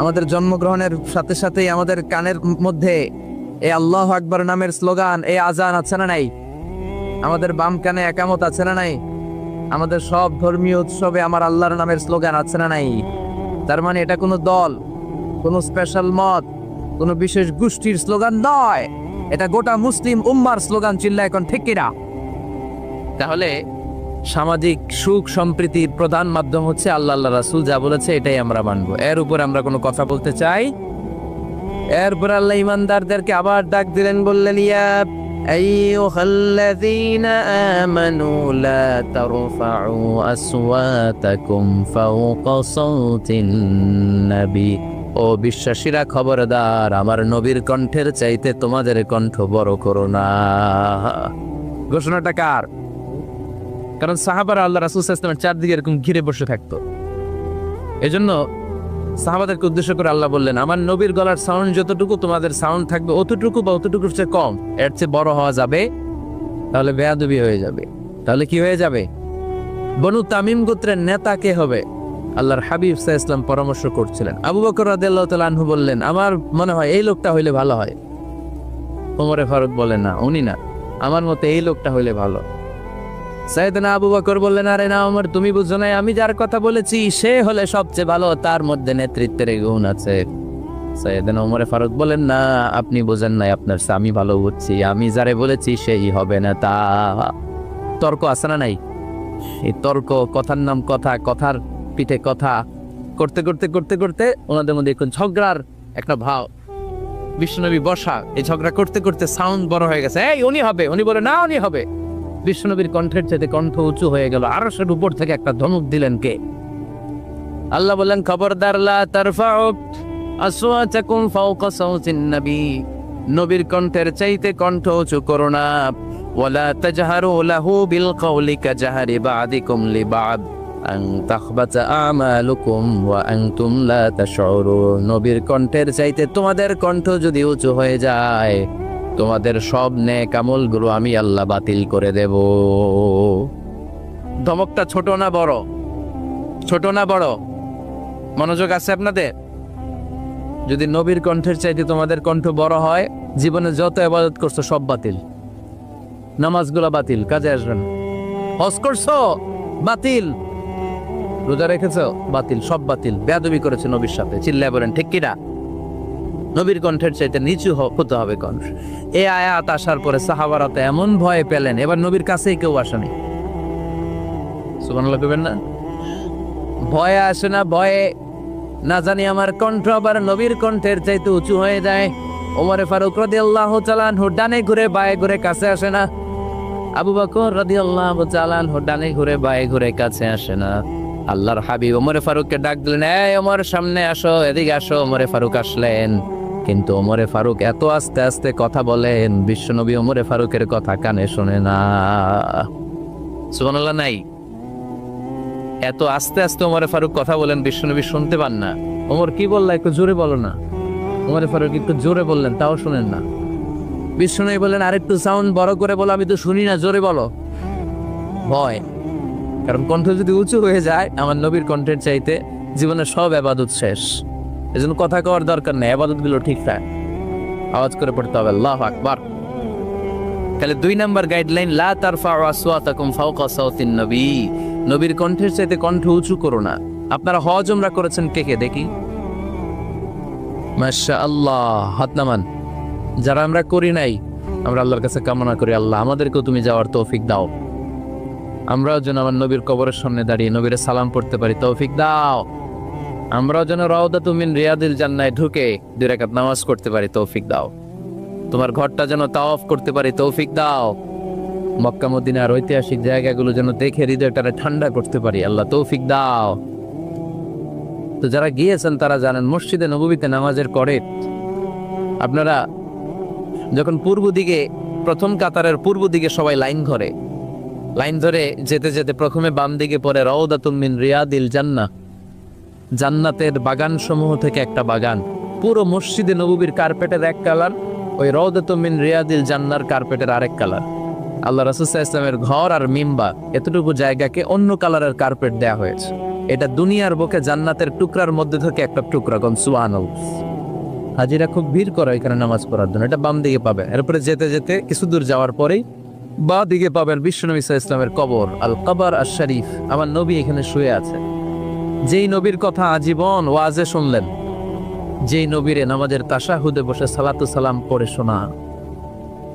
আমাদের জন্মগ্রহণের সাথে সাথেই আমাদের কানের মধ্যে এই আল্লাহু আকবার নামের স্লোগান, এই আজান আছে না নাই? আমাদের বাম কানে একামত আছে না নাই? আমাদের সব ধর্মীয় উৎসবে আমার আল্লাহর নামের স্লোগান আছে না নাই? তার মানে এটা কোনো দল, কোনো স্পেশাল মত, কোনো বিশেষ গোষ্ঠীর স্লোগান নয়, এটা গোটা মুসলিম উম্মার স্লোগান। চিল্লা এখন ঠিক কিনা? তাহলে সামাজিক সুখ সম্প্রীতির প্রধান মাধ্যম হচ্ছে আল্লাহ আল্লাহ রাসূল যা বলেছে এটাই আমরা মানবো। এর উপর আমরা কোনো কথা বলতে চাই? এরপর আল্লাহ ইমানদারদেরকে আবার ডাক দিলেন, বললেন ইয়া আইয়ুহাল্লাযীনা আমানু লা তারফাউ আসওয়াতাকুম ফাওকা সাওতিন নবী। ও বিশ্বাসীরা খবরদার, আমার নবীর কণ্ঠের চাইতে তোমাদের কণ্ঠ বড় করো না। ঘোষণাটা কার? কারণ সাহাবারা আল্লাহ রাসূল সাল্লাল্লাহু আলাইহি ওয়াসাল্লামের চারদিকে এরকম ঘিরে বসে থাকতো। এজন্য সাহাবাদেরকে উদ্দেশ্য করে আল্লাহ বললেন, আমার নবীর গলার সাউন্ড যতটুকু তোমাদের সাউন্ড থাকবে অতটুকু বা অতটুকুর চেয়ে কম, এর চেয়ে বড় হওয়া যাবে তাহলে বেয়াদবি হয়ে যাবে। তাহলে কি হয়ে যাবে? বনু তামিম গোত্রের নেতা কে হবে? আল্লাহর হাবিব সাল্লাল্লাহু আলাইহি ওয়াসাল্লাম পরামর্শ করছিলেন। আবু বকর রাদিয়াল্লাহু তাআলা আনহু বললেন, আমার মনে হয় এই লোকটা হইলে ভালো হয়। ওমরে ফারুক বলেন, না উনি না, আমার মতে এই লোকটা হইলে ভালো। সাইয়েদনা আবু বকর বললেন, আরে না ওমর, তুমি বুঝছো না, আমি যার কথা বলেছি সে হলে সবচেয়ে ভালো, তার মধ্যে নেতৃত্বের গুণ আছে। সাইয়েদনা ওমরে ফারুক বলেন, না আপনি বোঝেন নাই, আপনার আমি ভালো বুঝছি, আমি যারে বলেছি সেই হবে না। তা তর্ক আছে না নাই? এই তর্ক, কথার নাম কথা, কথার পিঠে কথা করতে করতে করতে করতে ওনাদের মধ্যে এখন ঝগড়ার একটা ভাব। বিশ্বনবী বসা, এই ঝগড়া করতে করতে সাউন্ড বড় হয়ে গেছে, এই উনি হবে, উনি বলে না উনি হবে। বিশ্বনবীর কণ্ঠের চাইতে কণ্ঠ উঁচু হয়ে গেল, আরশের উপর থেকে একটা ধমক দিলেন কে? আল্লাহ বললেন, খবরদার লা তারফাউ আসওয়াতাকুম ফাওকা সাওতিন নবী, নবীর কণ্ঠের চাইতে কণ্ঠ উঁচু করো না। ওয়ালা তাজহারু লাহু বিল কওলি কাজহারি বা'দিকুম লিবা'দ আন তাখবাতা আমালুকুম ওয়া আনতুম লা তাশউরুন, নবীর কণ্ঠের চাইতে তোমাদের কণ্ঠ যদি উঁচু হয়ে যায়, তোমাদের সব নেক আমলগুলো আমি আল্লাহ বাতিল করে দেব। ধমকটা ছোট না বড়? ছোট না বড়? মনোযোগ আছে আপনাদের? যদি নবীর কণ্ঠের চাইতে তোমাদের কণ্ঠ বড় হয়, জীবনে যত ইবাদত করছো সব বাতিল, নামাজগুলো বাতিল, কাজে আসবে না। হজ করছো বাতিল, রোজা রেখেছো বাতিল, সব বাতিল। বেয়াদবি করেছে নবীর সাথে, চিল্লায় বলেন ঠিক কিনা? নবীর কণ্ঠের চাইতে নিচু হতে হবে কণ্ঠ। এই আয়াত আসার পরে সাহাবারা তো এমন ভয় পেলেন, এবার নবীর কাছেই কেউ আসেনি। সুবহানাল্লাহ কইবেন না? ভয়ে আসে না, ভয়ে না জানি আমার কণ্ঠ আবার নবীর কণ্ঠের চাইতে উঁচু হয়ে যায়। ওমরে ফারুক রাদিয়াল্লাহু তাআলা আনহু ডানে ঘুরে বায়ে ঘুরে কাছে আসে না। আবু বকর রাদিয়াল্লাহু তাআলা আনহু ডানে ঘুরে বায়ে ঘুরে কাছে আসে না। আল্লাহর হাবিব ওমরে ফারুককে ডাক দিলেন, এই ওমর সামনে আসো, এদিকে আসো। ওমরে ফারুক আসলেন, কিন্তু ওমরে ফারুক এত আস্তে আস্তে কথা বলেন, বিশ্বনবী ওমরে ফারুকের কথা কানে শোনে না। সুবহানাল্লাহ নাই? এত আস্তে আস্তে ওমরে ফারুক কথা বলেন, বিশ্বনবী শুনতে পান না। ওমর কি বললা, একটু জোরে বলো না। ওমরে ফারুক একটু জোরে বললেন, তাও শুনেন না। বিশ্বনবী বললেন, আরেকটু সাউন্ড বড় করে বলো, আমি তো শুনি না, জোরে বলো। ভয়, কারণ কণ্ঠ যদি উঁচু হয়ে যায় আমার নবীর কণ্ঠের চাইতে, জীবনের সব ইবাদত শেষ। এজন্য কথা কওয়ার দরকার নেই, ইবাদত গুলো ঠিকঠাক আওয়াজ করে পড়তে হবে, আল্লাহু আকবার। তাহলে 2 নাম্বার গাইডলাইন, লা তারফাউ আসওয়াতাকুম ফাওকা সাওতিন নবী, নবীর কণ্ঠের চাইতে কণ্ঠ উঁচু করো না। আপনারা হজ উমরা করেছেন কে কে দেখি? মাশাআল্লাহ, হাত নামান। যারা আমরা করি নাই, আমরা আল্লাহর কাছে কামনা করি, আল্লাহ আমাদেরকেও তুমি যাওয়ার তৌফিক দাও। আমরাও যেন আমার নবীর কবরের সামনে দাঁড়িয়ে নবীর সালাম পড়তে পারি, তৌফিক দাও। আমরাও যেন রাউদাতুম মিন রিয়াদিল জান্নায় ঢুকে 2 রাকাত নামাজ করতে পারি, তৌফিক দাও। তোমার ঘরটা যেন তাওয়াফ করতে পারি, তৌফিক দাও। মক্কা মদিনার ঐতিহাসিক জায়গাগুলো যেন দেখে হৃদয়টারে ঠান্ডা করতে পারি, আল্লাহ তৌফিক দাও। তো যারা গিয়েছেন তারা জানেন, মসজিদে নববীতে নামাজের পরে আপনারা যখন পূর্ব দিকে, প্রথম কাতারের পূর্ব দিকে সবাই লাইন ধরে যেতে যেতে প্রথমে বাম দিকে পড়ে রাউদাতুম মিন রিয়াদিল জান্নাহ, জান্নাতের বাগান সমূহ থেকে একটা বাগান। পুরো মসজিদে নববীর কার্পেটের এক কালার, ওই রাউদাতুম মিন রিয়াদিল জান্নার কার্পেটের আরেক কালার। আল্লাহ রাসূল সাল্লাল্লাহু আলাইহি ওয়াসাল্লামের ঘর আর মিম্বার এতটুকু জায়গাকে অন্য কালারের কার্পেট দেয়া হয়েছে। এটা দুনিয়ার বুকে জান্নাতের টুকরার মধ্যে থেকে একটা টুকরা। কোন সুবহানাল্লাহ। হাজিরা খুব ভিড় করে এখানে নামাজ পড়ার জন্য। এটা বাম দিকে পাবেন। এরপরে যেতে যেতে কিছু দূর যাওয়ার পরেই বাঁ দিকে পাবেন বিশ্বনবী সাল্লাল্লাহু আলাইহি ওয়াসাল্লামের কবর, আল কবর আশ শরীফ। আমার নবী এখানে শুয়ে আছে। যেই নবীর কথা আজীবন ওয়াজে শুনলেন, যেই নবীরে নামাজের তাশাহুদে বসে সালাতু সালাম পড়ে শোনা,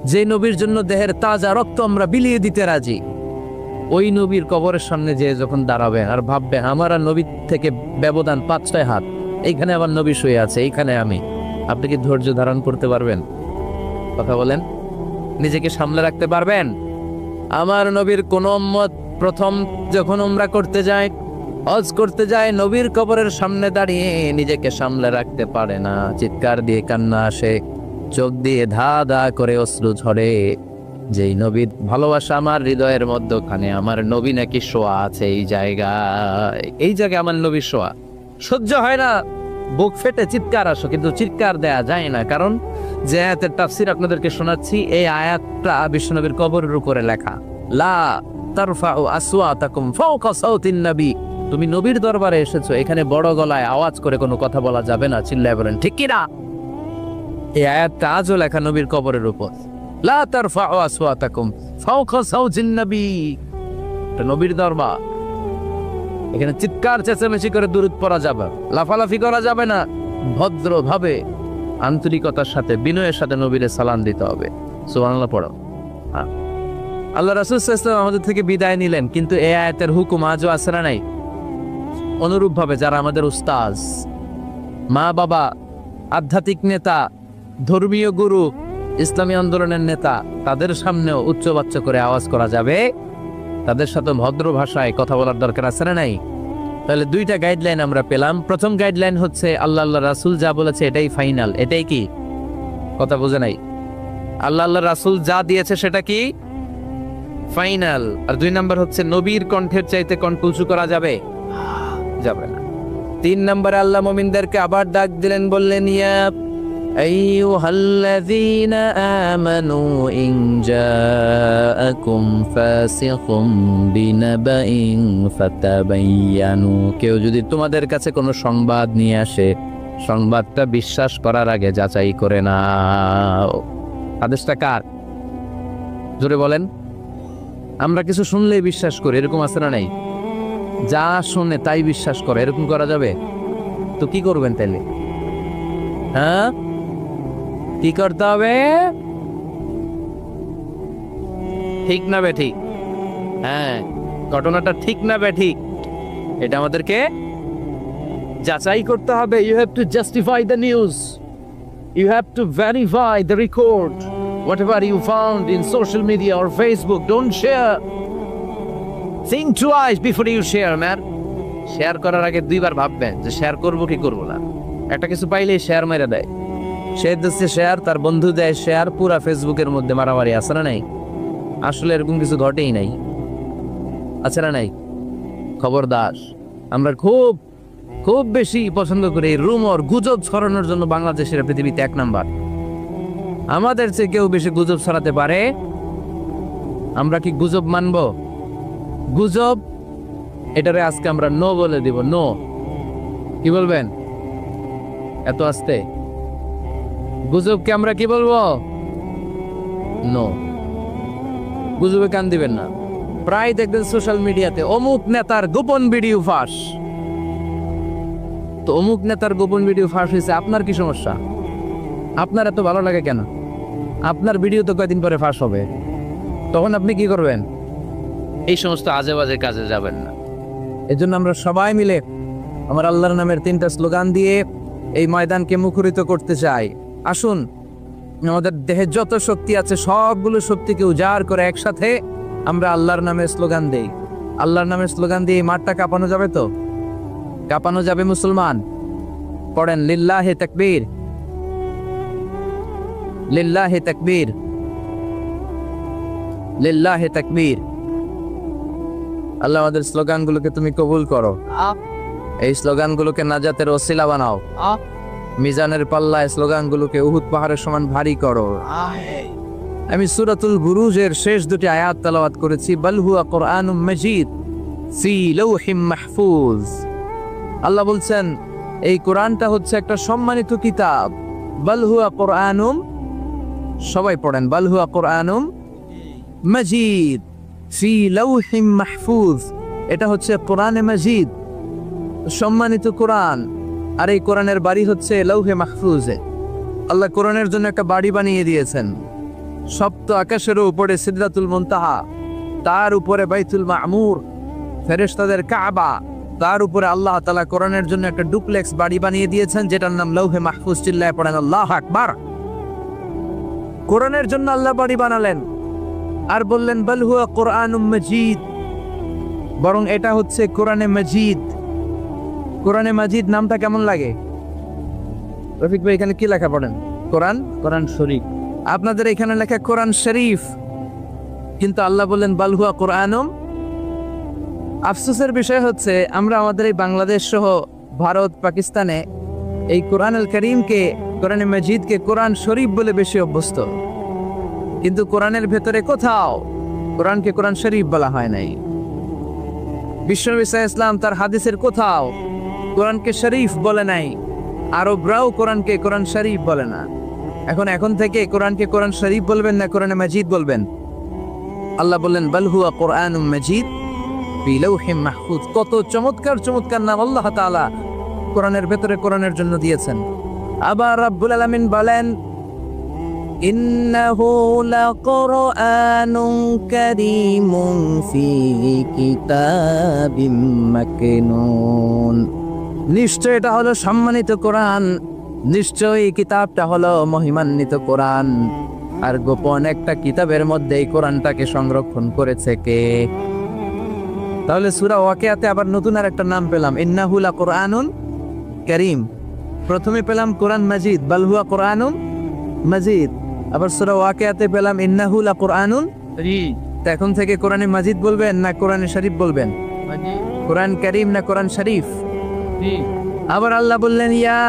যেই নবীর জন্য দেহের তাজা রক্ত আমরা বিলিয়ে দিতে রাজি, ওই নবীর কবরের সামনে যে যখন দাঁড়াবেন আর ভাববেন আমার আর নবীর থেকে ব্যবধান 5-6 হাত, এইখানে আমার নবী শুয়ে আছে, এইখানে আমি, আপনি কি ধৈর্য ধারণ করতে পারবেন? কথা বলেন, নিজেকে সামলে রাখতে পারবেন? আমার নবীর কোন উম্মত প্রথম যখন উমরা করতে যায়, হজ করতে যায়, নবীর কবরের সামনে দাঁড়িয়ে নিজেকে সামলে রাখতে পারে না, চিৎকার দিয়ে কান্না আসে, চোখ দিয়ে ধা ধা করে অশ্রু ঝরে। যেই নবীর ভালোবাসা আমার হৃদয়ের মধ্যখানে, আমার নবী নাকি শোয়া আছে এই জায়গায় আমার নবী শোয়া। সহ্য হয় না, বুক ফেটে চিৎকার আসো, কিন্তু চিৎকার দেয়া যায় না, কারণ যে আয়াতের তাফসীর আপনাদেরকে শোনাচ্ছি এই আয়াতটা বিশ্বনবীর কবরের উপরে লেখা। লা তারফাউ আসওয়াতাকুম ফাওকা সাউতিন নবী, তুমি নবীর দরবারে এসেছো, এখানে বড় গলায় আওয়াজ করে কোনো কথা বলা যাবে না, চিল্লায় বলেন ঠিক কি না? এই আয়াতটা আজও লেখা নবীর কবরের উপর। লা তারফাউ আসওয়াতাকুম ফাওকা সাউতিন নবী, এটা নবীর দরবার, এখানে চিৎকার চেঁচামেচি করে দুরূদ পড়া যাবে, লাফালাফি করা যাবে না, ভদ্রভাবে আন্তরিকতার সাথে বিনয়ের সাথে নবীরে সালাম দিতে হবে। সুবহানাল্লাহ পড়ো। হ্যাঁ, আল্লাহ রাসূল সাল্লাল্লাহু আলাইহি ওয়াসাল্লাম আমাদের থেকে বিদায় নিলেন, কিন্তু এই আয়াতের হুকুম আজও আছে না নাই? অনুরূপভাবে যারা আমাদের উস্তাজ, মা বাবা, আধ্যাত্মিক নেতা, ধর্মীয় গুরু, ইসলামী আন্দোলনের নেতা, তাদের সামনেও উচ্চবাচ্য করে আওয়াজ করা যাবে, তাদের সাথে ভদ্র ভাষায় কথা বলার দরকার আছে না নাই? তাহলে দুইটা গাইডলাইন আমরা পেলাম। প্রথম গাইডলাইন হচ্ছে আল্লাহ রাসূল যা বলেছে এটাই ফাইনাল, এটাই কি কথা বোঝে নাই? আল্লাহ রাসূল যা দিয়েছে সেটা কি ফাইনাল। আর দুই নাম্বার হচ্ছে নবীর কণ্ঠের চাইতে কণ্ঠ উঁচু করা যাবে যাবে না। তিন নম্বরে আল্লাহ মুমিনদেরকে আবার ডাক দিলেন, বললেন ইয়া আইয়ুহাল্লাযীনা আমানু ইন জাআকুম ফাসিকুম বিনাবাইন ফাতাবায়ানু, কেউ যদি তোমাদের কাছে কোনো সংবাদ নিয়ে আসে, সংবাদটা বিশ্বাস করার আগে যাচাই করে নাও। আদেশটা কার? জোরে বলেন। আমরা কিছু শুনলেই বিশ্বাস করি, এরকম আছে না নাই? যা শুনে তাই বিশ্বাস করে, এরকম করা যাবে? তো কি করবেন তাইলে? হ্যাঁ, কি করতে হবে? ঠিক না বে ঠিক? হ্যাঁ, ঘটনাটা ঠিক না বে ঠিক, এটা আমাদেরকে যাচাই করতে হবে। You have to justify the news, you have to verify the record, whatever you found in social media or Facebook, don't share. Think twice before you share, man. Share করার আগে দুইবার ভাববেন যে শেয়ার করব কি করব না। একটা কিছু পাইলেই শেয়ার মেরে দেয়, সে দিচ্ছে শেয়ার, তার বন্ধু দেয় শেয়ার, পুরা ফেসবুকের মধ্যে মারামারি আছে না নাই? আসলে এরকম কিছু ঘটেই নাই, আছে না নাই? খবরদার, আমরা খুব খুব বেশি পছন্দ করি রুমর, গুজব ছড়ানোর জন্য বাংলাদেশের পৃথিবীতে এক নাম্বার। আমাদের চেয়ে কেউ বেশি গুজব ছড়াতে পারে? আমরা কি গুজব মানব? গুজব, এটারে আজকে আমরা নো বলে দিব। নো, কি বলবেন? এত আস্তে গুজবকে আমরা কি বলবো? নো, গুজবে কান দিবেন না। প্রায় দেখবেন সোশ্যাল মিডিয়াতে অমুক নেতার গোপন ভিডিও ফাঁস, তো অমুক নেতার গোপন ভিডিও ফাঁস হয়েছে, আপনার কি সমস্যা? আপনার এত ভালো লাগে কেন? আপনার ভিডিও তো কয়েকদিন পরে ফাঁস হবে, তখন আপনি কি করবেন? এই সমস্ত আজে বাজে কাজে যাবেন না। এজন্য আমরা সবাই মিলে আমার আল্লাহর নামের 3টা স্লোগান দিয়ে এই ময়দানকে মুখরিত করতে চাই। আসুন, আমাদের দেহে যত শক্তি আছে সবগুলো শক্তিকে উজাড় করে একসাথে আমরা আল্লাহর নামের স্লোগান দেই। আল্লাহর নামের স্লোগান দিয়ে এই মাঠটা কাঁপানো যাবে তো? কাঁপানো যাবে মুসলমান? পড়েন লিল্লাহে তাকবীর, লিল্লাহে তাকবীর, লিল্লাহে তাকবীর। আল্লাহ আমাদের স্লোগানগুলোকে তুমি কবুল করো, এই স্লোগানগুলোকে নাজাতের ওসিলা বানাও, মিজানের পাল্লায় স্লোগানগুলোকে উহুদ পাহাড়ের সমান ভারী করো। আমি সূরাতুল বুরুজের শেষ দুটি আয়াত তেলাওয়াত করেছি, বাল হুয়া কুরআনুম মাজিদ ফি লাওহিম মাহফুজ। আল্লাহ বলছেন এই কোরআনটা হচ্ছে একটা সম্মানিত কিতাব। বাল হুয়া কুরআনুম, সবাই পড়েন, বাল হুয়া কুরআনুম মাজিদ ফি লাওহিম মাহফুজ। এটা হচ্ছে কোরআনে মাজিদ, সম্মানিত কোরআন, আর এই কোরআনের বাড়ি হচ্ছে লাউহে মাহফুজে। আল্লাহ কোরআনের জন্য একটা বাড়ি বানিয়ে দিয়েছেন, সপ্ত আকাশের উপরে সিদরাতুল মুনতাহা, তার উপরে বাইতুল মামুর, ফেরেশতাদের কাবা, তার উপরে আল্লাহ তাআলা কোরআনের জন্য একটা ডুপ্লেক্স বাড়ি বানিয়ে দিয়েছেন যেটার নাম লাউহে মাহফুজ। চিল্লায় পড়েন আল্লাহু আকবার। কোরআনের জন্য আল্লাহ বাড়ি বানালেন আর বললেন বাল হুয়া কুরআনুম মাজিদ, বরং এটা হচ্ছে কোরআনে মাজিদ। কোরআনে মাজিদ নামটা কেমন লাগে? রফিক ভাই এখানে কি লেখা পড়েন? কোরআন, কোরআন শরীফ। আপনাদের এখানে লেখা কোরআন শরীফ, কিন্তু আল্লাহ বললেন বাল হুয়া কুরআনুম। আফসোসের বিষয় হচ্ছে আমরা আমাদের এই বাংলাদেশ সহ ভারত, পাকিস্তানে এই কোরআনুল কারীমকে, কোরআনে মাজিদকে কোরআন শরীফ বলে বেশি অভ্যস্ত, কিন্তু কোরআনের ভেতরে কোথাও কোরআনকে কোরআন শরীফ বলা হয় নাই। বিশ্বনবী সাল্লাল্লাহু আলাইহি ওয়াসাল্লাম তার হাদিসের কোথাও কোরআনকে শরীফ বলে নাই। আরবরাও কোরআনকে কোরআন শরীফ বলে না। এখন থেকে কোরআনকে কোরআন শরীফ বলবেন না কোরআনে মাজিদ বলবেন? আল্লাহ বললেন বাল হুয়া কোরআনুম মাজিদ ফি লাউহিম মাহফুজ। কত চমৎকার চমৎকার নাম আল্লাহ তাআলা কোরআনের ভেতরে কোরআনের জন্য দিয়েছেন। আবার রাব্বুল আলামিন বলেন ইন্নাহু লাকুরআনুন কারীমুন ফি কিতাবিম মাকনুন। নিশ্চয় এটা হলো সম্মানিত কোরআন, নিশ্চয়ই কিতাবটা হলো মহিমান্বিত কোরআন, আর গোপন একটা কিতাবের মধ্যে এই কোরআনটাকে সংরক্ষণ করেছে কে? তাহলে সূরা ওয়াকিয়াতে আবার নতুন আর একটা নাম পেলাম, ইন্নাহু লাকুরআনুন কারীম। প্রথমে পেলাম কোরআন মাজিদ, বাল হুয়া কোরআনুন মাজিদ। আবার সূরা ওয়াকিয়াতে পেলাম ইন্নাহু লাকুরআনুন কারীম। এখন থেকে কোরআনে মাজিদ বলবেন না কোরআনে শরীফ বলবেন? কোরআন কারীম না কোরআন শরীফ? আবার আল্লাহ বললেন ইয়া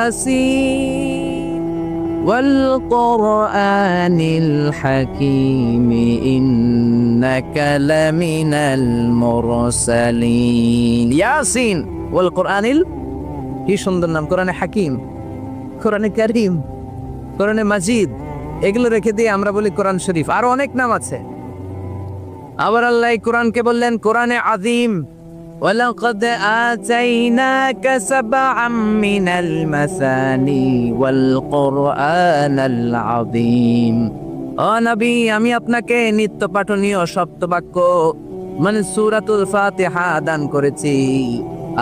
আসিন ওয়াল কোরআনিল হাকীম ইন্নাকা লামিনাল মুরসালিন। ইয়াসিন ওয়াল কোরআনিল, কি সুন্দর নাম! কোরআনে হাকীম, কোরআনে কারীম, কোরআনে মাজিদ, এগুলো রেখে দিয়ে আমরা বলি কোরআন শরীফ। আরো অনেক নাম আছে। আবার আল্লাহ কোরআনকে বললেন কোরআনে আযীম, ওয়ালাকাদ আতাইনাকা সাবআম মিনাল মাসানি ওয়াল কোরআনাল আযীম। ও নবী, আমি আপনাকে নিত্য পাঠনীয় সপ্তবাক্য মানে সূরাতুল ফাতিহা দান করেছি,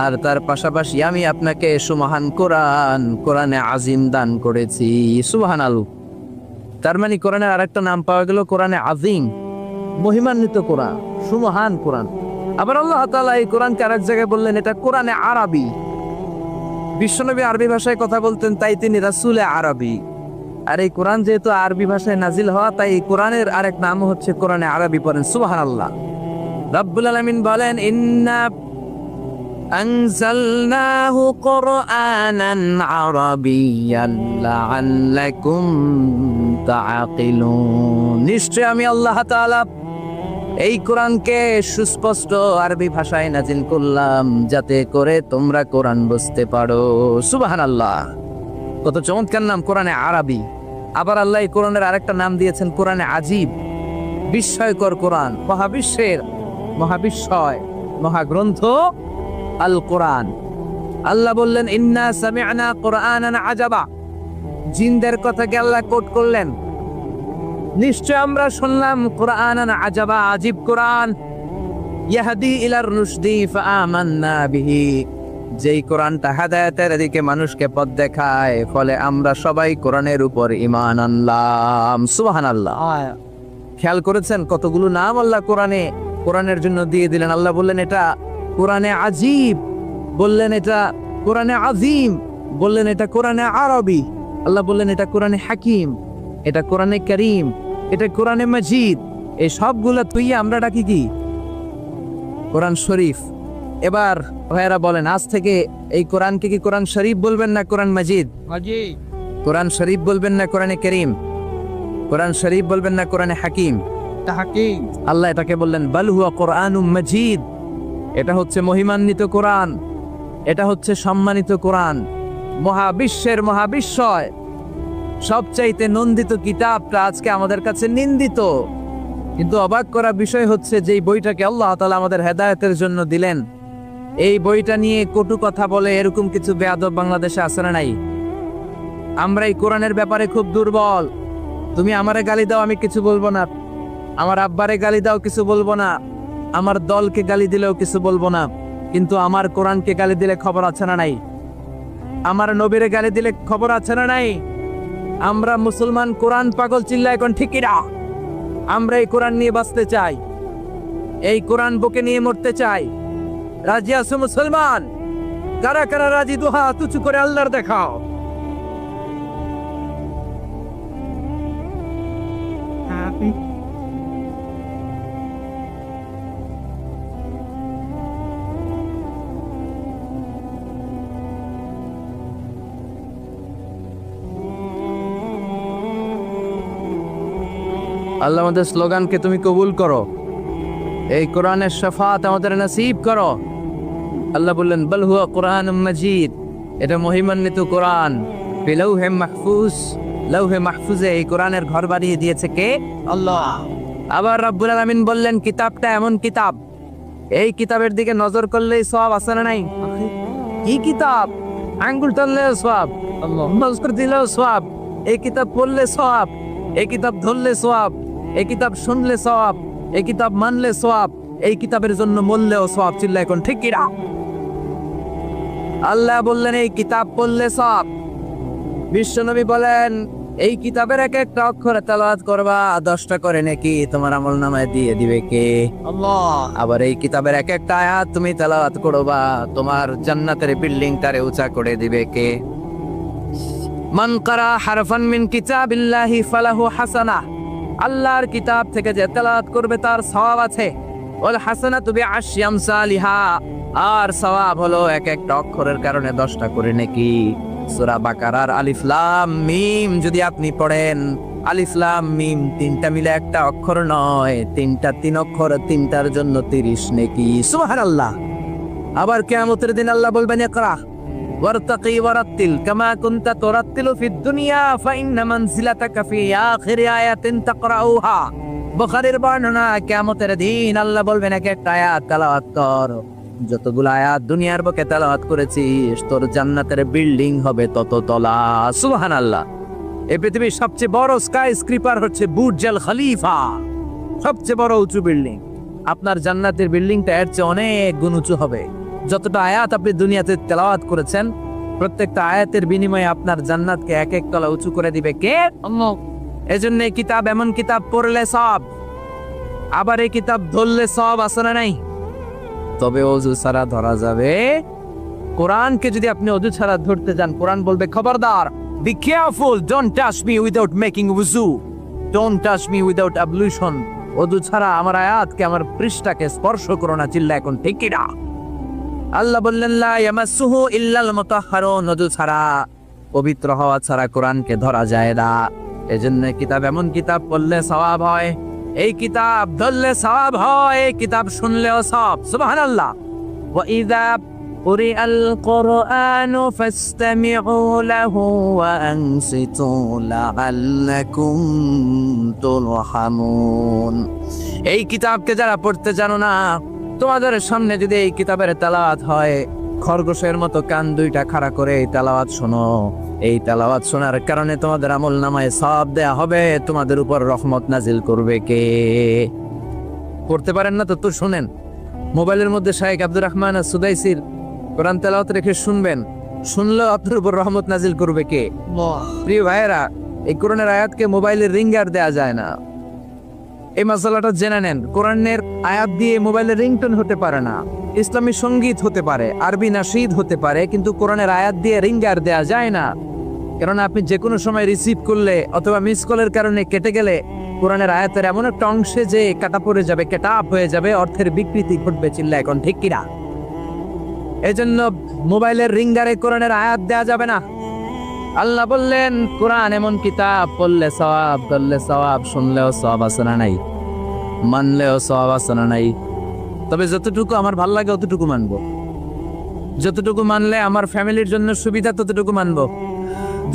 আর তার পাশাপাশি আমি আপনাকে সুমহান কোরআন, কোরআনে আযীম দান করেছি। সুবহানাল্লাহ। তার মানে কোরআনের আরেকটা নাম পাওয়া গেল কোরআনে আযীম, মহিমান্বিত কোরআন, সুমহান কোরআন। আবার আল্লাহ তাআলা এই কোরআনকে আরেক জায়গায় বললেন এটা কোরআনে আরবি। বিশ্বনবী আরবি ভাষায় কথা বলতেন, তাই তিনি রাসূলে আরবি। আর এই কোরআন যেহেতু আরবি ভাষায় নাজিল হওয়া, তাই এই কোরআনের আরেক নাম হচ্ছে কোরআনে আরবি। পড়েন সুবহানাল্লাহ। রাব্বুল আলামিন বলেন ইন্না আনজালনাহু কুরআনান আরাবিয়্যান লাআল্লাকুম তাআকিলুন। নিশ্চয় আমি আল্লাহ তাআলা এই কোরআনকে সুস্পষ্ট আরবি ভাষায় নাজিল করলাম, যাতে করে তোমরা কোরআন বুঝতে পারো। সুবহানাল্লাহ। কত চমৎকার নাম কোরআনে আরবি। আবার আল্লাহ এই কোরআনের আরেকটা নাম দিয়েছেন কোরআনে আজীব, বিস্ময়কর কোরআন, মহাবিশ্বের মহাবিস্ময় মহাগ্রন্থ আল কোরআন। আল্লাহ বললেন ইন্না সামি'না কোরআনান আজাবা। জিনদের কথাকে আল্লাহ কোট করলেন, নিশ্চয় আমরা শুনলাম কোরআনান আজাবা, আজীব কোরআন, ইয়াহদি ইলার রুশদি ফাআমান্না বিহি। যেই কোরআনটা হেদায়েতের দিকে মানুষকে পথ দেখায়, ফলে আমরা সবাই কোরআনের উপর ঈমান আনলাম। সুবহানাল্লাহ। খেয়াল করেছেন কতগুলো নাম আল্লাহ কোরআনের জন্য দিয়ে দিলেন। আল্লাহ বললেন এটা কোরআনে আজীব, বললেন এটা কোরআনে আযীম, বললেন এটা কোরআনে আরবি, আল্লাহ বললেন এটা কোরআনে হাকিম, এটা কোরআনে কারীম, এটা কোরআনে মাজিদ। এই সবগুলো তুই আমরা ডাকি কি? কোরআন শরীফ। এবার ভাইয়েরা বলেন, আজ থেকে এই কোরআনকে কি কোরআন শরীফ বলবেন না কোরআন মাজিদ? মাজিদ। কোরআন শরীফ বলবেন না কোরআনে কারীম? কোরআন শরীফ বলবেন না কোরআনে হাকিম? হাকিম। আল্লাহ এটাকে বললেন বাল হুয়া কোরআনুম মাজিদ। এটা হচ্ছে মহিমান্বিত কোরআন, এটা হচ্ছে সম্মানিত কোরআন, মহাবিশ্বের মহাবিস্ময়, সবচাইতে নন্দিত কিতাবটা আজকে আমাদের কাছে নিন্দিত। কিন্তু অবাক করা বিষয় হচ্ছে যে এই বইটাকে আল্লাহ তাআলা আমাদের হেদায়েতের জন্য দিলেন, এই বইটা নিয়ে কটু কথা বলে এরকম কিছু বেয়াদব বাংলাদেশে আছে না নাই? আমরা এই কোরআনের ব্যাপারে খুব দুর্বল। তুমি আমারে গালি দাও, আমি কিছু বলবো না। আমার আব্বারে গালি দাও, কিছু বলবো না। আমার দলকে গালি দিলেও কিছু বলবো না। কিন্তু আমার কোরআনকে গালি দিলে খবর আছে না নাই? আমার নবীরে গালি দিলে খবর আছে না নাই? আমরা মুসলমান কোরআন পাগল, চিল্লা এখন ঠিকই না। আমরা এই কোরআন নিয়ে বাঁচতে চাই, এই কোরআন বুকে নিয়ে মরতে চাই। রাজি আছো মুসলমান? কারা কারা রাজি? দুই হাত উঁচু করে আল্লাহর দেখাও। আল্লাহ আমাদের স্লোগানকে তুমি কবুল করো, এই কোরআনের শাফাত আমাদের নসিব করো। আল্লাহ বললেন বল হুয়া কোরআনুম মাজিদ, এটা মহিমান্বিত কোরআন। ফি লাউহে মাহফুজ, লাউহে মাহফুজে এই কোরআনের ঘর বানিয়ে দিয়েছে কে? আল্লাহ। আবার রব্বুল আলামিন বললেন কিতাবটা এমন কিতাব, এই কিতাবের দিকে নজর করলেই সওয়াব আছে না নাই? কি কিতাব? আঙ্গুল টানলেও সওয়াব, নজর দিলেও সওয়াব, এই কিতাব পড়লে সওয়াব, এই কিতাব ধরলে সওয়াব, এই কিতাব শুনলে সওয়াব, এই কিতাব মানলে সওয়াব, এই কিতাবের জন্য মরলেও সওয়াব। চিল্লা এখন ঠিক কি না? আল্লাহ বললেন এই কিতাব পড়লে সওয়াব। বিশ্বনবী বলেন এই কিতাবের এক একটা অক্ষরে তেলাওয়াত করবা 10টা করে নাকি তোমার আমলনামায় দিয়ে দিবে কে? আল্লাহ। আবার এই কিতাবের এক একটা আয়াত তুমি তেলাওয়াত করবা, তোমার জান্নাতের বিল্ডিংটারে উঁচা করে দিবে কে? মান কারা হারফান মিন কিতাবিল্লাহি ফালাহু হাসানাহ, আল্লাহর কিতাব থেকে যে তেলাওয়াত করবে তার সওয়াব আছে। ওয়াল হাসানাতু বিআশরি আমসালিহা, আর সওয়াব হলো এক একটা অক্ষরের কারণে 10টা করে নাকি। সূরা বাকারার আলিফ লাম মিম যদি আপনি পড়েন, আলিফ লাম মিম তিনটা মিলে একটা অক্ষর নয়, তিনটা 3 অক্ষর, তিনটার জন্য 30 নেকি। সুবহানাল্লাহ। আবার কিয়ামতের দিন আল্লাহ বলবেন ইকরা ওয়ারতাকি ওয়ারাত্তিল কামা কুনতা তুরাত্তিলু ফিদ দুনিয়া ফাইন্না মানজিলাতাকা ফি আখিরি আয়াতিন তাকরাউহা। বুখারীর বর্ণনা, কিয়ামতের দিন আল্লাহ বলবেন এক একটা আয়াত তেলাওয়াত কর, যতগুলো আয়াত দুনিয়ার বুকে তেলাওয়াত করেছিস তোর জান্নাতের বিল্ডিং হবে তত তলা। সুবহানাল্লাহ। এই পৃথিবীর সবচেয়ে বড় স্কাই স্ক্রিপার হচ্ছে বুর্জ আল খলিফা, সবচেয়ে বড় উঁচু বিল্ডিং। আপনার জান্নাতের বিল্ডিংটা এর চেয়ে অনেক গুণ উঁচু হবে। যতটা আয়াত আপনি দুনিয়াতে তেলাওয়াত করেছেন, প্রত্যেকটা আয়াতের বিনিময়ে আপনার জান্নাতকে এক এক তলা উঁচু করে দিবে কে? আল্লাহ। এজন্য এই কিতাব এমন কিতাব পড়লে সব, আবার এই কিতাব ধরলে সব আছে না নাই? তবে অজু ছাড়া ধরা যাবে। কোরআনকে যদি আপনি অজু ছাড়া ধরতে যান, কোরআন বলবে খবরদার, be careful, don't touch me without making ওযু, don't touch me without ablution. অজু ছাড়া আমার আয়াতকে, আমার পৃষ্ঠাকে স্পর্শ করো না। চিল্লা এখন ঠিক কি না? আল্লাহ বললেন লা ইয়ামাসসুহু ইল্লাল মুতাহহারুন, অজু ছাড়া, পবিত্র হওয়া ছাড়া কোরআনকে ধরা যায় না। এজন্য কিতাব এমন কিতাব পড়লে সওয়াব হয়, এই কিতাব ধরলে সওয়াব হয়, এই কিতাব শুনলেও সওয়াব। সুবহানাল্লাহ। ওয়া ইযা কুরিআল কুরআনু ফাসতামিউ লাহু ওয়া আনসিতু লাআল্লাকুম তুরহামুন। এই কিতাবকে যারা পড়তে জানো না, তোমাদের সামনে যদি এই কিতাবের তেলাওয়াত হয়, খরগোশের মতো কান দুইটা খাড়া করে এই তেলাওয়াত শোনো। এই তেলাওয়াত শোনার কারণে তোমাদের আমলনামায় সওয়াব দেয়া হবে, তোমাদের উপর রহমত নাজিল করবে কে? পড়তে পারেন না তো শুনেন। মোবাইলের মধ্যে শাইখ আব্দুর রহমান সুদাইসির কোরআন তেলাওয়াত রেখে শুনবেন, শুনলেও আপনার উপর রহমত নাজিল করবে কে? প্রিয় ভাইয়েরা, এই কোরআনের আয়াতকে মোবাইলের রিঙ্গার দেয়া যায় না। এই মাসালাটা জেনে নেন। কোরআনের আয়াত দিয়ে মোবাইলের রিংটোন হতে পারে না, ইসলামী সঙ্গীত হতে পারে, আরবি নাশিদ হতে পারে, কিন্তু কোরআনের আয়াত দিয়ে রিঙ্গার দেয়া যায় না। কেননা আপনি যে কোনো সময় রিসিভ করলে অথবা মিস কলের কারণে কেটে গেলে কোরআনের আয়াতের এমন একটা অংশে যে কাটা পড়ে যাবে, কেটা আপ হয়ে যাবে, অর্থের বিকৃতি ঘটবে। চিল্লা এখন ঠিক কিনা? এজন্য মোবাইলের রিঙ্গারে কোরআনের আয়াত দেয়া যাবে না। আল্লাহ বললেন কোরআন এমন কিতাব, পড়লে সওয়াব, ধরলে সওয়াব, শুনলেও সওয়াব আছে না নাই? মানলেও সওয়াব আছে না নাই? তবে যতটুকু আমার ভাল লাগে অতটুকু মানবো, যতটুকু মানলে আমার ফ্যামিলির জন্য সুবিধা ততটুকু মানবো,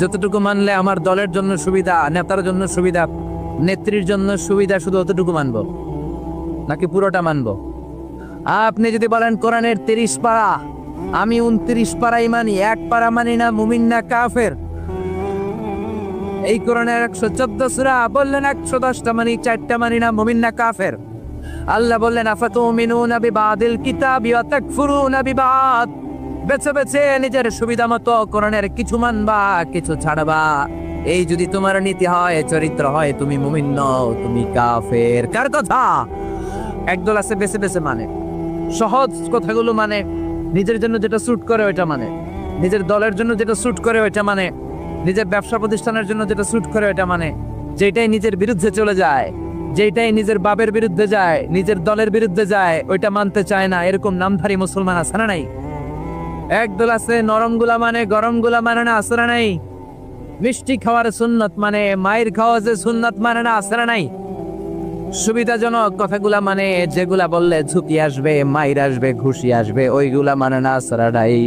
যতটুকু মানলে আমার দলের জন্য সুবিধা, নেতার জন্য সুবিধা, নেত্রীর জন্য সুবিধা, শুধু অতটুকু মানবো নাকি পুরোটা মানবো? আপনি যদি বলেন কোরআনের 30 পারা, আমি 29 পারাই মানি, 1 পারা মানি না, মুমিন না কাফের। এই কোরআনের 114 সূরা বললেন 110টা মানি, 4টা মানি না, মুমিন না কাফের। আল্লাহ বললেন আফাতুমিনুনা বিবাদিল কিতাবি ওয়া তাকফুরুনা বিবাদ, বেছে বেছে নিজের সুবিধা মতো কোরআনের কিছু মানবা, কিছু ছাড়বা। এই যদি তোমার নীতি হয়, চরিত্র হয়, তুমি মুমিন নও, তুমি কাফের। কার কথা? একদল আছে বেছে বেছে মানে, সহজ কথাগুলো মানে, নিজের জন্য যেটা স্যুট করে ওইটা মানে, নিজের দলের জন্য যেটা স্যুট করে ওইটা মানে, নিজের ব্যবসা প্রতিষ্ঠানের জন্য যেটা স্যুট করে ওইটা মানে, যেটাই নিজের বিরুদ্ধে চলে যায়, যেটাই নিজের বাবের বিরুদ্ধে যায়, নিজের দলের বিরুদ্ধে যায়, ওইটা মানতে চায় না। এরকম নামধারী মুসলমান আছে না নাই? একদল আছে নরম গুলা মানে, গরম গুলা মানে না, আছে না নাই? মিষ্টি খাওয়ার সুন্নত মানে, মায়ের খাওয়া যে সুন্নত মানে না, আছে না নাই? সুবিধাজনক কথাগুলা মানে যেগুলা বললে ঝুঁকি আসবে, মাইর আসবে, ঘুষি আসবে, ওইগুলা মানে না সারাটাই।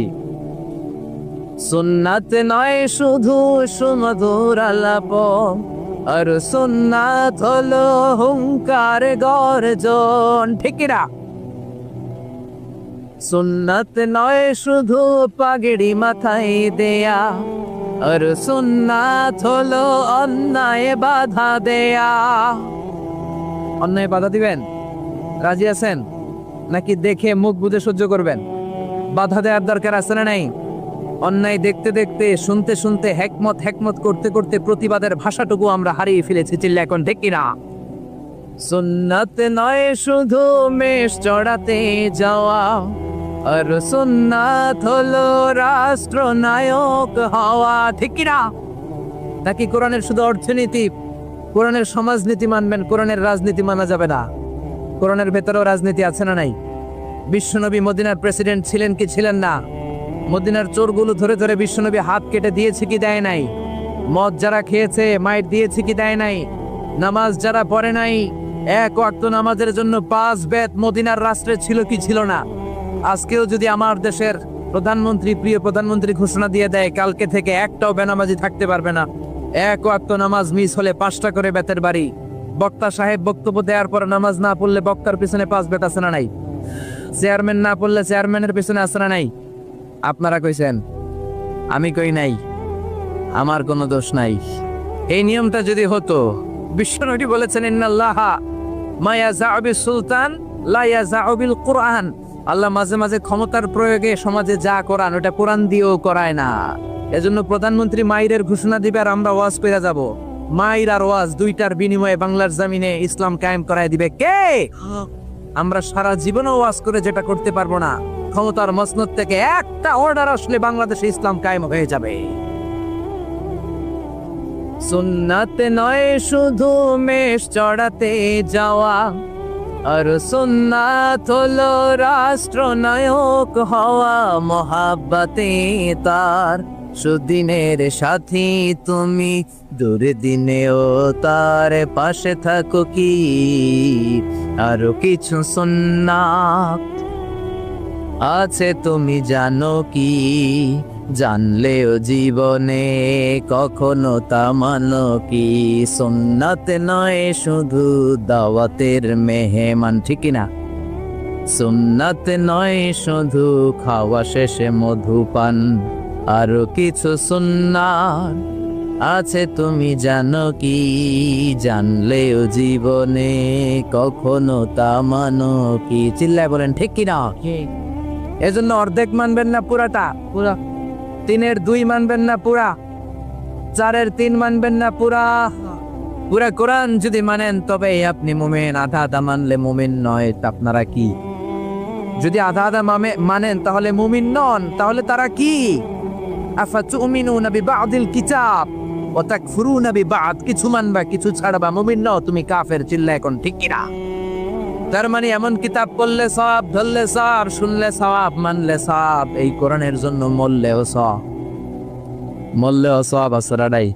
সুন্নাত নয় শুধু সুমধুর আলাপ, আর সুন্নাত হলো হুঙ্কার গর্জন, ঠিক না? সুন্নাত নয় শুধু পাগড়ি মাথায় দেয়া, আর সুন্নাত হলো অন্যায় বাধা দেয়া। অন্যায় বাধা দিবেন? রাজি আছেন নাকি দেখে মুখ বুজে সহ্য করবেন? বাধা দেওয়ার দরকার আছে না নাই? অন্যায় দেখতে দেখতে, শুনতে শুনতে, হেকমত করতে করতে প্রতিবাদের ভাষাটুকু আমরা হারিয়ে ফেলেছি। চিল্লা এখন ঠিক কিনা? সুন্নাত নয় শুধু মেষ চড়াতে যাওয়া, আর সুন্নাত হলো রাষ্ট্রনায়ক হওয়া, ঠিক কিনা? নাকি কোরআনের শুধু অর্থনীতি, কোরআনের সমাজনীতি মানবেন, কোরআনের রাজনীতি মানা যাবে না? কোরআনের ভেতরেও রাজনীতি আছে না নাই? বিশ্বনবী মদিনার প্রেসিডেন্ট ছিলেন কি ছিলেন না? মদিনার চোরগুলো ধরে ধরে বিশ্বনবী হাত কেটে দিয়েছে কি দেয় নাই? মদ যারা খেয়েছে মাইর দিয়েছে কি দেয় নাই? নামাজ যারা পড়ে নাই, এক ওয়াক্ত নামাজের জন্য 5 বেত মদিনার রাষ্ট্রে ছিল কি ছিল না? আজকেও যদি আমার দেশের প্রধানমন্ত্রী, প্রিয় প্রধানমন্ত্রী ঘোষণা দিয়ে দেয় কালকে থেকে একটাও বেনামাজি থাকতে পারবে না, এক ওয়াক্ত নামাজ মিস হলে 5টা করে বেতের বাড়ি, বক্তা সাহেব বক্তব্য দেওয়ার পর নামাজ না পড়লে বক্তার পিছনে 5 বেত আছে না নাই? চেয়ারম্যান না পড়লে চেয়ারম্যানের পিছনে আছে না নাই? আপনারা কইছেন, আমি কই নাই, আমার কোনো দোষ নাই। এই নিয়মটা যদি হতো, বিশ্বনবী বলেছেন ইন্নাল্লাহা মা ইয়াযাউ বিস সুলতান লা ইয়াযাউ বিল কুরআন, আল্লাহ মাঝে মাঝে ক্ষমতার প্রয়োগে সমাজে যা করান ওটা কোরআন দিয়েও করায় না। এজন্য প্রধানমন্ত্রী মাইরের ঘোষণা দিবে আর আমরা ওয়াজ পেয়ে যাব। মাইর আর ওয়াজ দুইটার বিনিময়ে বাংলার জমিনে ইসলাম কায়েম করায় দিবে কে? আমরা সারা জীবনও ওয়াজ করে যেটা করতে পারবো না, ক্ষমতার মসনদ থেকে একটা অর্ডার আসলে বাংলাদেশে ইসলাম কায়েম হয়ে যাবে। সুন্নাত নয় শুধু মেষ চড়াতে যাওয়া, আর সুন্নাত হলো রাষ্ট্রনায়ক হওয়া। মহাব্বতে তার সুদিনের সাথী তুমি, দুর্দিনেও তার পাশে থাকো কি? আরো কিছু সুন্নাত আছে তুমি জানো কি? জানলেও জীবনে কখনো তা মানো কি? সুন্নাত নয় শুধু দাওয়াতের মেহমান, ঠিক না? সুন্নাত নয় শুধু খাওয়া শেষে মধুপান, আরো কিছু সুন্নাত আছে তুমি জানো কি? জানলেও জীবনে কখনো তা মানো কি? চিল্লায় বলেন ঠিক কিনা? এজন্য অর্ধেক মানবেন না পুরাটা, পুরা 3-এর 2 মানবেন না পুরা, 4-এর 3 মানবেন না পুরা। পুরা কোরআন যদি মানেন তবে আপনি মুমিন, আধা আধা মানলে মুমিন নয়। আপনারা কি? যদি আধা আধা মানেন তাহলে মুমিন নন, তাহলে তারা কি? আফাতুমিনুনা বিবাদিল কিতাব ওয়া তাকফুরুনা বিবাদ, কিছু মানবা কিছু ছাড়বা, মুমিন নও তুমি কাফের। চিল্লা এখন ঠিক কিনা? তার মানে এমন কিতাব পড়লে সওয়াব, ধরলে সওয়াব, শুনলে সওয়াব, মানলে সওয়াব। এই কোরআনের জন্য মরলেও সওয়াব আসরাডাই।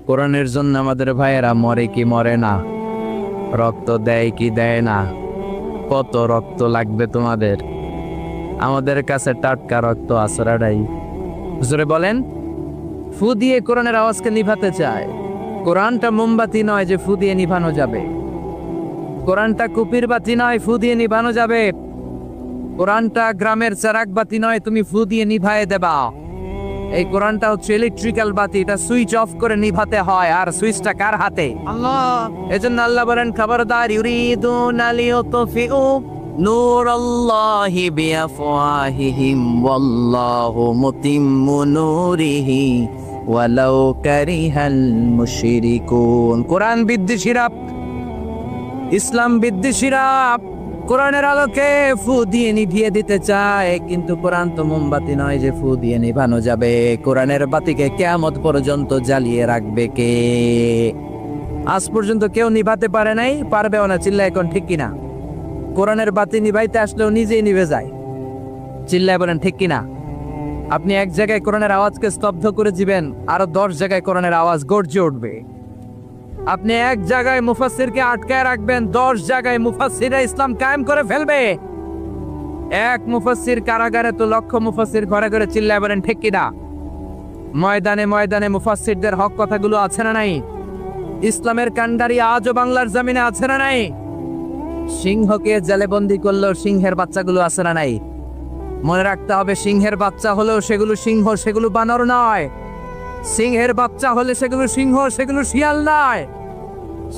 কোরআনের জন্য আমাদের ভাইয়েরা মরে কি মরে না? রক্ত দেয় কি দেয় না? কত রক্ত লাগবে তোমাদের? আমাদের কাছে টাটকা রক্ত আসরাডাই। জোরে বলেন। ফু দিয়ে কোরআনের আওয়াজকে নিভাতে চায়। কোরআনটা মোমবাতি নয় যে ফু দিয়ে নিভানো যাবে। কোরআনটা কুপির বাতি নয় ফু দিয়ে নিভানো যাবে। কোরআনটা গ্রামের চারাক বাতি নয় তুমি ফু দিয়ে নিভায়ে দেবা। এই কোরআনটা হচ্ছে ইলেকট্রিক্যাল বাতি, এটা সুইচ অফ করে নিভাতে হয়। আর সুইচটা কার হাতে? আল্লাহ। এজন্য আল্লাহ বলেন খবরদার, ইউরিদুনা লিয়ুতফিউ নূরাল্লাহি বিআফওয়াহিহিম ওয়াল্লাহু মুতিম্মু নূরিহি ওয়ালাউ কারিহাল মুশরিকুন। কোরআন বিদ্বেষীরা, ইসলাম বিদ্বেষীরা কোরআনের আলোকে ফু দিয়ে নিভিয়ে দিতে চায়, কিন্তু কোরআন তো মোমবাতি নয় যে ফু দিয়ে নিভানো যাবে। কোরআনের বাতিকে কিয়ামত পর্যন্ত জ্বালিয়ে রাখবে কে? আজ পর্যন্ত কেউ নিভাতে পারে নাই, পারবেও না। চিল্লা এখন ঠিক কিনা? কোরআনের বাতি নিভাইতে আসলেও নিজেই নিভে যায়। চিল্লায় বলেন ঠিক কিনা? আপনি এক জায়গায় কোরআনের আওয়াজকে স্তব্ধ করে দিবেন, আরো 10 জায়গায় কোরআনের আওয়াজ গর্জে উঠবে। আপনি এক জায়গায় মুফাসসিরকে আটকায় রাখবেন, 10 জায়গায় মুফাসসিররা ইসলাম কায়েম করে ফেলবে। এক মুফাসসির কারাগারে তো লক্ষ মুফাসসির ঘরে ঘরে চিল্লায় বলেন ঠিক কিনা? ময়দানে ময়দানে মুফাসসিরদের হক কথাগুলো আছে না নাই? ইসলামের কান্ডারি আজও বাংলার জমিনে আছে না নাই? সিংহকে জেলে বন্দি করলো, সিংহের বাচ্চাগুলো আছে না নাই? মনে রাখতে হবে, সিংহের বাচ্চা হলেও সেগুলো সিংহ, সেগুলো বানর নয়। সিংহের বাচ্চা হলে সেগুলো সিংহ, সেগুলো শিয়াল নয়।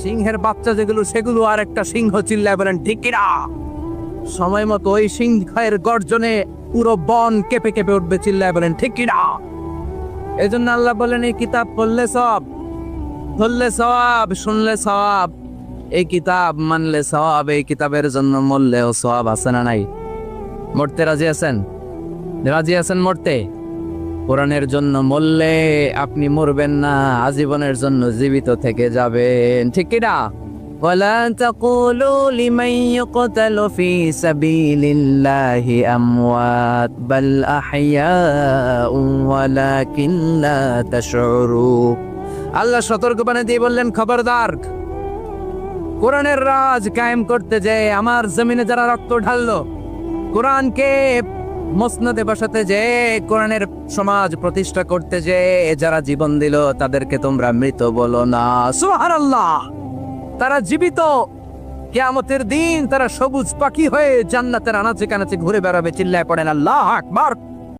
সিংহের বাচ্চা যেগুলো, সেগুলো আর একটা সিংহ। চিল্লায় বলেন ঠিক কিনা? সময় মতো ওই সিংহের গর্জনে পুরো বন কেঁপে কেঁপে উঠবে। চিল্লায় বলেন ঠিক কিনা? এজন্য আল্লাহ বলেন, এই কিতাব পড়লে সব, ধরলে সওয়াব, শুনলে সওয়াব, এই কিতাব মানলে সওয়াব, এই কিতাবের জন্য মরলেও সওয়াব। আছে না নাই? মরতে রাজি আছেন? রাজি আছেন মরতে? কোরআনের জন্য মরলে আপনি মরবেন না, আজীবনের জন্য জীবিত থেকে যাবেন। ঠিক কিনা? ওয়ালা তাকুলু লিমান ইউকতালু ফি সাবিলিল্লাহি আমওয়াত বাল আহইয়াউ ওয়ালাকিন লা তাশউরুন। আল্লাহ সতর্কবাণী দিয়ে বললেন, খবরদার, কোরআনের রাজ কায়েম করতে যে আমার জমিনে যারা রক্ত ঢাললো, কোরআনকে মসনদে বসাতে যে, কোরআনের সমাজ প্রতিষ্ঠা করতে যে যারা জীবন দিল, তাদেরকে তোমরা মৃত বলো না। সুবহানাল্লাহ! তারা জীবিত। কিয়ামতের দিন তারা সবুজ পাখি হয়ে জান্নাতের আনাচে কানাচে ঘুরে বেড়াবে। চিল্লায় পড়েন আল্লাহু আকবার।